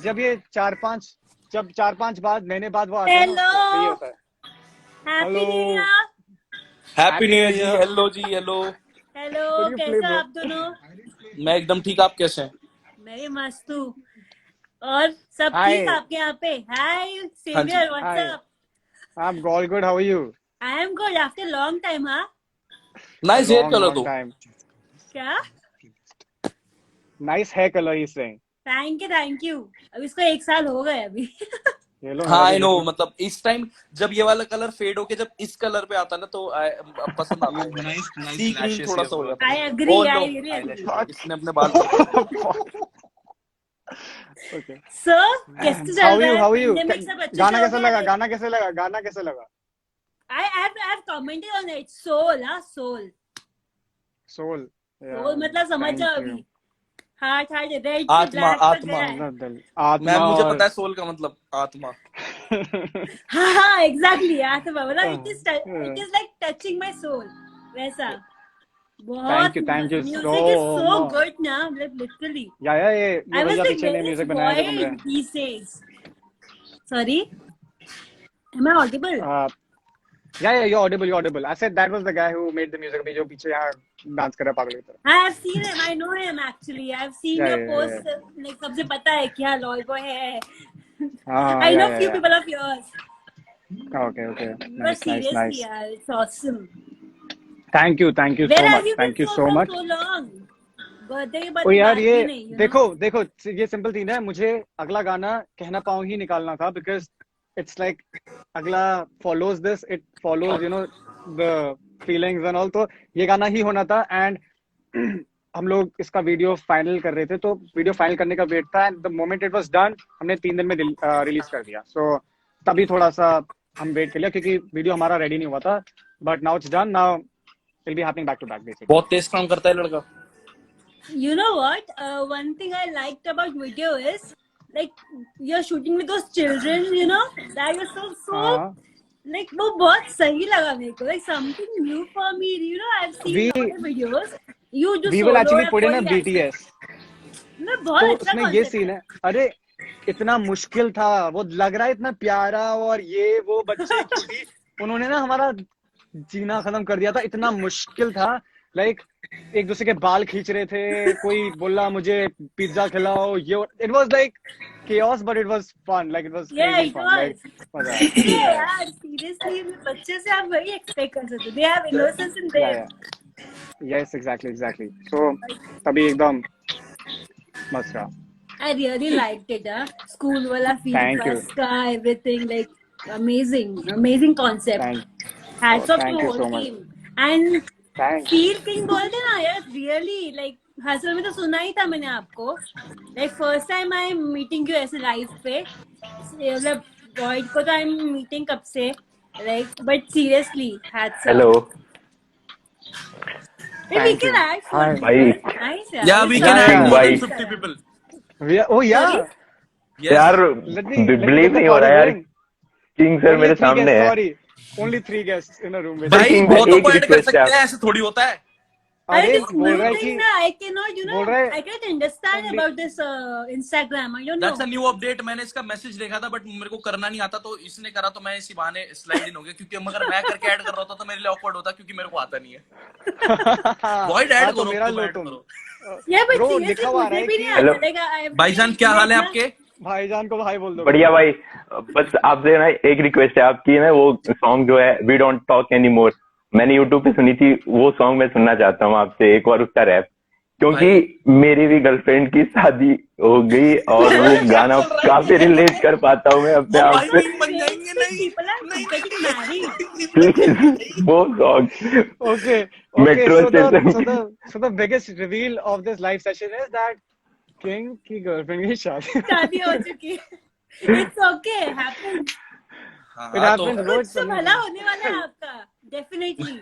A: जब ये 4-5 महीने बाद वो आते हैं ना, तो यही होता है।
I: Happy
A: hello.
I: New year.
G: Happy new year जी। हेलो जी, hello.
I: Hello,
A: Could you play,
I: कैसे
A: bro?
I: आप दोनों?
G: मैं एकदम ठीक, आप कैसे हैं?
I: मैं भी मस्त हूँ। और सब
A: Hi.
I: ठीक आपके यहाँ पे? हाय
G: हाँ जी।
I: सेवियर,
A: Hi.
I: What's up?
A: I'm all good. How are you?
I: I am good after long time. हाँ
G: nice hair
A: Long,
G: colour
A: long
G: दो।
A: time.
I: क्या?
A: Nice hair color, he's saying.
I: Thank you. अब इसको 1 साल हो गए अभी।
A: ये लो
G: हाँ
A: मेरा
G: आई
A: भी
G: नो,
A: देख लो।
G: मतलब इस टाइम जब ये वाला कलर फेड होके जब इस कलर पे आता है ना तो पसंद आता है। सी ग्रीन थोड़ा सा हो जाता
I: आई
G: है।
I: एग्री,
G: ओ लो,
I: आई रियली एग्री।
G: इसने अपने बाल पकड़
A: Okay.
I: सो कैसे चल
A: How are
I: रहा
A: you?
I: है?
A: How are you?
I: पेंडेमिक सब अच्छे
A: गाना
I: से हो
A: कैसा
I: गया?
A: लगा? गाना कैसे लगा? गाना कैसे लगा?
I: I have commented on it. Soul, हाँ सोल।
A: Soul.
I: सोल मतलब समझ
A: Thank
I: जाओ
A: you.
I: अभी। हार्ट रेड से
G: आत्मा,
I: ब्लैक तक
G: आत्मा।
I: गया है।
A: मतलब दिल,
G: मैं
A: आत्मा
G: मुझे
A: और
G: पता है सोल का मतलब आत्मा।
I: हाँ एग्जैक्टली आत्मा, मतलब it is like touching my soul वैसा। बहुत
A: thank you
I: music is
A: so
I: so
A: much.
I: Good ना, मतलब लिटरली
A: या ये
I: आई वाज
A: भैया
I: लाइक
A: पीछे ने
I: वेयर इज
A: म्यूजिक बनाया जो बन रहा
I: void these days. Sorry, am I audible?
A: है। Yeah, you're audible. I said that was the guy who made the music. अभी जो पीछे यहाँ डांस कर रहा है पागल की तरह।
I: I have seen him, I know him actually. I have seen your
A: Yeah.
I: Post, like सबसे पता है क्या लॉल बॉय है।
A: हाँ,
I: I know
A: yeah.
I: Few people of yours.
A: Okay.
I: But
A: Nice.
I: Seriously यार, it's awesome.
A: Thank you
I: Where
A: so
I: have
A: much.
I: you been
A: Thank you
I: so
A: so
I: for
A: much.
I: so long? Birthday के बाद
A: ओ यार
I: बात
A: ये
I: ही नहीं, you know?
A: देखो ये सिंपल थिंग है, मुझे अगला गाना कहना पाऊँ ही निकालना था, बिकॉज इट्स लाइक अगला follows this, it follows the feelings and all, तो ये गाना ही होना था। एंड हम लोग इसका वीडियो फाइनल कर रहे थे, तो वीडियो फाइनल करने का वेट था, and the moment it was done हमने 3 दिन में रिलीज कर दिया। सो तभी थोड़ा सा हम वेट कर लिया, क्योंकि वीडियो हमारा रेडी नहीं हुआ था, but now it's done. Now will be happening back to back basically.
G: बहुत तेज काम करता है लड़का।
I: You know what? One thing I liked about video is like you're shooting with those children, you know? That was so like वो बहुत सही लगा मेरे को, like something new for me. You know, I've seen
A: We-
I: other videos. You do
A: We
I: solo
A: will actually
I: या
A: put in a
I: कोई ऐसे-
A: BTS.
I: ना बहुत
A: तो
I: अच्छा
A: उसमें ये
I: concept
A: सीन है, अरे इतना मुश्किल था, वो लग रहा है इतना प्यारा, और ये वो बच्चे क्यूटी उन्होंने ना हमारा जीना खत्म कर दिया था, इतना मुश्किल था। लाइक एक दूसरे के बाल खींच रहे थे, कोई बोला मुझे पिज्जा खिलाओ, ये it was like chaos, but it was fun, like it was
I: Yeah,
A: crazy
I: it
A: fun,
I: was.
A: like मजा
I: Yeah, यार seriously बच्चे से आप वही expect कर सकते हो. They have innocence in them.
A: yes exactly, so तभी एकदम मस्त रहा।
I: I really liked it. School wala feel,
A: Thank you.
I: bus ka, everything, like amazing concept. Hats off to
A: Thank you
I: whole
A: so much.
I: team. And
A: Thanks.
I: Feel king बोलते ना यार, रियली लाइक हसल में तो सुना ही था मैंने आपको, like first time I am meeting you ऐसे लाइव पे, मतलब वॉइड को तो आई एम मीटिंग कब से, like but seriously hats
J: hello
I: we
A: Thank
I: can
A: you.
I: add
A: Hi.
I: 4
J: भाई।
I: people. Nice यार.
G: Yeah, we
A: Yeah,
G: can add
A: yeah.
G: more than
J: Bye.
G: 50 people.
A: Oh yeah.
I: Sorry?
G: Yes.
J: यार
A: Let me
J: believe
A: get the
J: नहीं हो
A: party
J: रहा यार,
A: going.
J: किंग सर
A: Only
J: मेरे
A: 3
J: सामने
A: guests,
J: है।
A: sorry. Only 3 guests in a room with
G: भाई
J: King,
G: बहुतों
J: एक
G: को ऐड कर
J: request
G: सकते
J: है
G: हैं, ऐसे थोड़ी होता है।
I: अरे
A: अरे
I: this
A: बोल
I: new
A: रहा है
I: thing
A: कि
I: ना, I cannot, you know,
A: बोल रहा है
I: I cannot understand
A: only-
I: about this Instagram. I don't
G: That's a
I: know.
G: new update. मैंने इसका मैसेज देखा था, बट मेरे को करना नहीं आता, तो इसने करा, तो मैं इसी बहाने स्लाइड इन हो गया, क्योंकि अगर मैं करके ऐड कर रहा होता तो मेरे लिए awkward होता, क्योंकि मेरे को आता नहीं है। Void
A: हाँ,
G: ऐड
A: तो
G: करो,
A: मेरा
G: तुम
A: लो
G: ऐड
A: तुम।
G: करो।
I: Yeah, but
A: Bro,
I: seriously
A: लिखा हुआ आ रहा
I: मुझे
A: है
I: भी
A: कि
I: नहीं
J: Hello.
I: आता, like I have
G: भाईजान क्या हाल है आपके?
A: भाईजान को भाई बोल दो।
J: बढ़िया भाई, बस आपसे ना एक रिक्वेस्ट है आपकी, ना वो सॉन्ग जो है we don't talk any more, मैंने यूट्यूब पे सुनी थी, वो सॉन्ग मैं सुनना चाहता हूँ आपसे एक बार, उसका रैप, क्योंकि मेरी भी गर्लफ्रेंड की शादी हो गई और वो गाना काफी रिलेट कर पाता हूँ मैं अपने
G: ओ
J: आप
G: भाई,
J: से।
G: king बन जाएंगे। नहीं
I: people are
G: नहीं,
I: getting married.
J: प्लीज वो song
A: Okay,
J: metro
A: so
J: station.
A: the biggest reveal of this live session is that King की girlfriend की शादी।
I: शादी हो चुकी है. It's okay, happens.
A: It happens, bro.
I: कुछ तो भला होने वाला है आपका, definitely.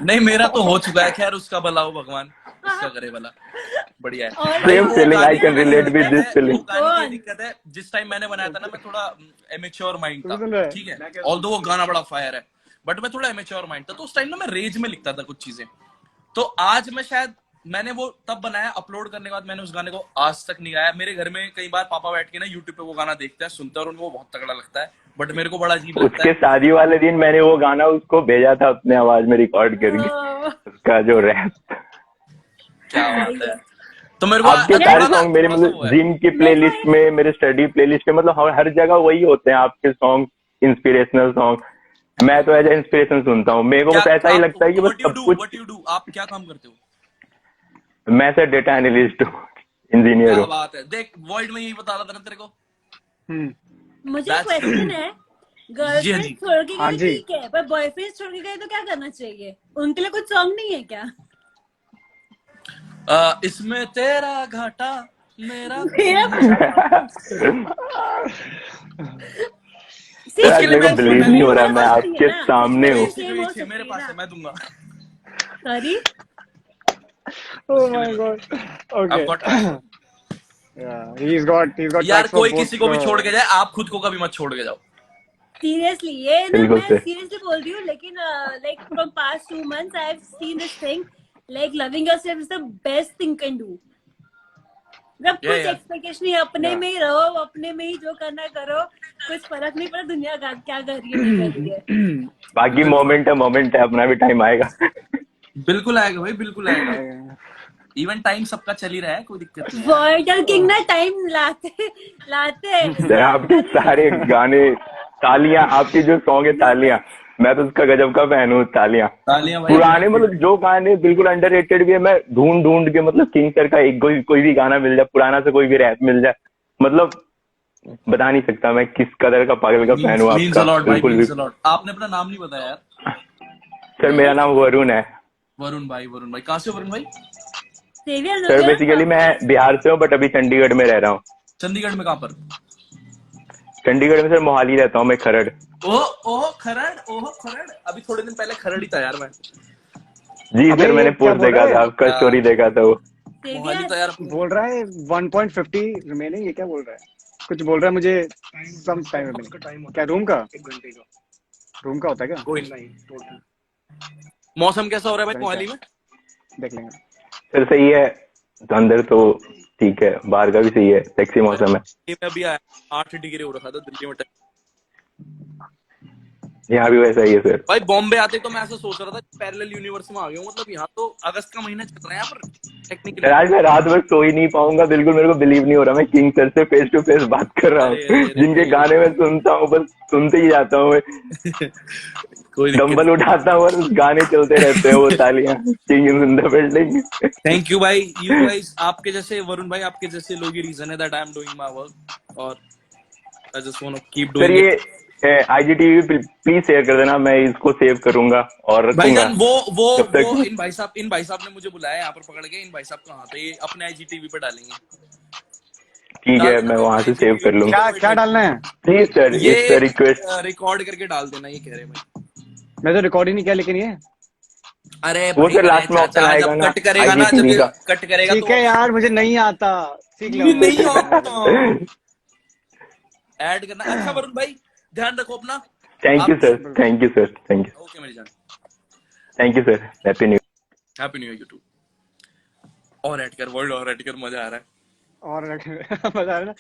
G: नहीं, मेरा तो हो चुका है, खैर उसका भला हो भगवान, उसका करे भला। बढ़िया है।
I: और
G: भाई,
J: Same
G: वो
J: feeling,
G: गाने
J: I can
G: की
J: relate with
G: दिक्कत
J: this
G: है,
J: feeling.
G: वो गाने की दिक्कत है, जिस टाइम मैंने बनाया था ना, मैं थोड़ा एमेच्योर माइंड
A: सुन रहा
G: था,
A: है?
G: ठीक है, ऑल्दो वो गाना बड़ा फायर है, बट मैं थोड़ा एमेच्योर माइंड था, तो उस टाइम ना मैं रेज में लिखता था कुछ चीजें, तो आज मैं शायद मैंने वो तब बनाया, अपलोड करने के बाद मैंने उस गाने को आज तक नहीं गाया। मेरे घर में कई बार पापा बैठ के ना यूट्यूब पे वो गाना देखते हैं, सुनते हैं और उनको बहुत तगड़ा लगता है, बट मेरे को बड़ा अजीब लगता
J: उसके
G: है।
J: शादी वाले दिन मैंने वो गाना उसको भेजा था अपने आवाज में रिकॉर्ड करके, उसका जो रैप।
G: क्या बात है। तो मेरे को
J: आपके सारे सॉन्ग मेरे मतलब जिम की प्लेलिस्ट में, मेरे स्टडी प्लेलिस्ट में, मतलब हर जगह वही होते हैं आपके सॉन्ग, इंस्पिरेशनल सॉन्ग। मैं तो ऐसा इंस्पिरेशन सुनता हूँ, मेरे को बस ऐसा ही लगता है कि बस सब कुछ।
G: व्हाट यू डू, आप क्या काम करते हो?
J: मैं सर डेटा एनालिस्ट हूँ, इंजीनियर
G: क्या
J: हूँ।
G: बात है। देख वर्ल्ड में यही बता रहा था ना तेरे को।
I: मुझे क्वेश्चन है, गर्लफ्रेंड
G: जी।
I: छोड़ के
A: हाँ
I: गए
A: जी।
I: ठीक है, पर बॉयफ्रेंड छोड़ के गए तो क्या करना चाहिए? उनके लिए कुछ सॉन्ग नहीं है क्या?
G: इसमें तेरा घाटा मेरा
J: सर मेरे को बिलीव नहीं हो रहा, मैं आपके सामने हूँ।
G: मेरे पास है, मैं दूंगा।
I: Sorry,
A: Oh my god. Okay.
G: I've got
A: Yeah, he's got
G: यार
A: tracks for
G: कोई
A: both,
G: किसी को भी छोड़ के जाए, आप खुद को कभी मत छोड़ के जाओ।
I: सीरियसली ये ना,
J: बिल्कुल
I: मैं
J: सर।
I: सीरियसली बोल रही हूँ, लेकिन like from past 2 months I have seen this thing, like loving yourself is the best thing can do. जब कुछ
G: yeah.
I: एक्सपेक्टेशन नहीं, अपने में ही रहो, अपने में ही जो करना करो, कुछ फर्क नहीं पड़ता दुनिया का क्या कर रही है नहीं कर रही है।
J: बाकी मोमेंट है, अपना भी टाइम आएगा।
G: बिल्कुल आएगा भाई, बिल्कुल आएगा। इवन टाइम सबका चल ही रहा है, कोई दिक्कत नहीं है।
I: वर्ल्ड किंग ना टाइम लाते
J: सर आपके सारे गाने, तालियां, आपके जो सॉन्ग है तालियां, मैं तो उसका गजब का फैन हूँ। तालियां
G: तालियां भाई।
J: पुराने, मतलब जो गाने बिल्कुल अंडररेटेड भी है, मैं ढूंढ के, मतलब किंग सर का एक कोई भी गाना मिल जाए, पुराना से कोई भी रैप मिल जाए, मतलब बता नहीं सकता मैं किस कदर का पागल का फैन हूँ
G: Means a lot,
J: आपका।
G: भाई,
J: बिल्कुल भी।
G: means a lot। आपने अपना नाम नहीं बताया यार।
J: सर मेरा नाम वरुण है।
G: वरुण भाई, कहाँ से वरुण भाई?
J: सर बेसिकली मैं बिहार से हूँ, बट अभी चंडीगढ़ में रह रहा हूँ।
G: चंडीगढ़ में कहाँ पर?
J: चंडीगढ़ में सर मोहाली रहता हूँ मैं, खरड़।
G: ओह खरड़। अभी थोड़े दिन पहले खरड़ ही था यार मैं।
J: जी सर, मैंने
A: क्या
J: पोस्ट
A: बोल
J: देखा
A: रहा
J: था,
A: है?
J: आपका स्टोरी देखा था वो।
G: मोहाली था यार।
A: बोल रहा है 1.50 रिमेनिंग, ये क्या बोल रहा है? कुछ बोल रहा है मुझे, सम टाइम रिमेनिंग। क्या रूम का? 1 घंटे का रूम का होता है क्या?
G: कोई नहीं, टोटल। मौसम कैसा हो रहा है भाई मोहाली में?
A: देख लेंगे।
J: सर सही है, अंदर तो ठीक है, बाहर का भी सही है, सेक्सी मौसम है।
G: ये मैं अभी आया, 8 डिग्री हो रखा था दिल्ली में।
J: यहाँ भी वैसा ही है सर।
G: भाई बॉम्बे आते तो मैं ऐसा सोच रहा था पैरेलल यूनिवर्स में आ गया हूँ। मतलब यहाँ तो अगस्त का महीना चल रहा है यहाँ पर टेक्निकली।
J: आज मैं रात भर सो ही नहीं पाऊंगा, बिल्कुल मेरे को बिलीव नहीं हो रहा। मैं किंग सर से फेस टू फेस बात कर रहा हूँ, जिनके गाने में सुनता हूँ, बस सुनते ही जाता हूँ मैं। डंबल उठाता हूँ और गाने चलते रहते हैं, वो तालियां, king in the building.
G: Thank you भाई, यू गाइस, आपके जैसे वरुण भाई, आपके जैसे लोग ही रीजन है that I am doing my work, और I just want to keep
J: sir
G: doing it.
J: ये IGTV प्लीज शेयर कर देना, मैं इसको सेव करूंगा और रखूंगा।
G: भाईजान वो इन भाई साहब ने मुझे बुलाया यहाँ पर पकड़ के। इन भाई साहब कहाँ थे? ये अपने IGTV पे डालेंगे।
J: ठीक है, मैं वहां से सेव कर लूंगा।
A: क्या डालना है?
J: Please sir, it's a request.
G: Record करके डाल देना, ये कह रहे हैं भाई।
A: मैं तो रिकॉर्ड ही नहीं किया, लेकिन ये
G: अरे
J: वो सर लास्ट में ऑप्शन आएगा ना,
G: कट करेगा ना,
J: IGTV का।
G: जब कट करेगा
A: ठीक है यार, मुझे नहीं आता, सीख लो।
G: नहीं ऐड करना। अच्छा वरुण भाई, ध्यान रखो अपना।
J: Thank you sir, thank you sir, thank you.
G: Okay मेरी जान,
J: thank you sir, happy new
G: year YouTube. और ऐड कर वर्ल्ड, और ऐड कर, मजा आ रहा है।
A: और मजा आ रहा है ना।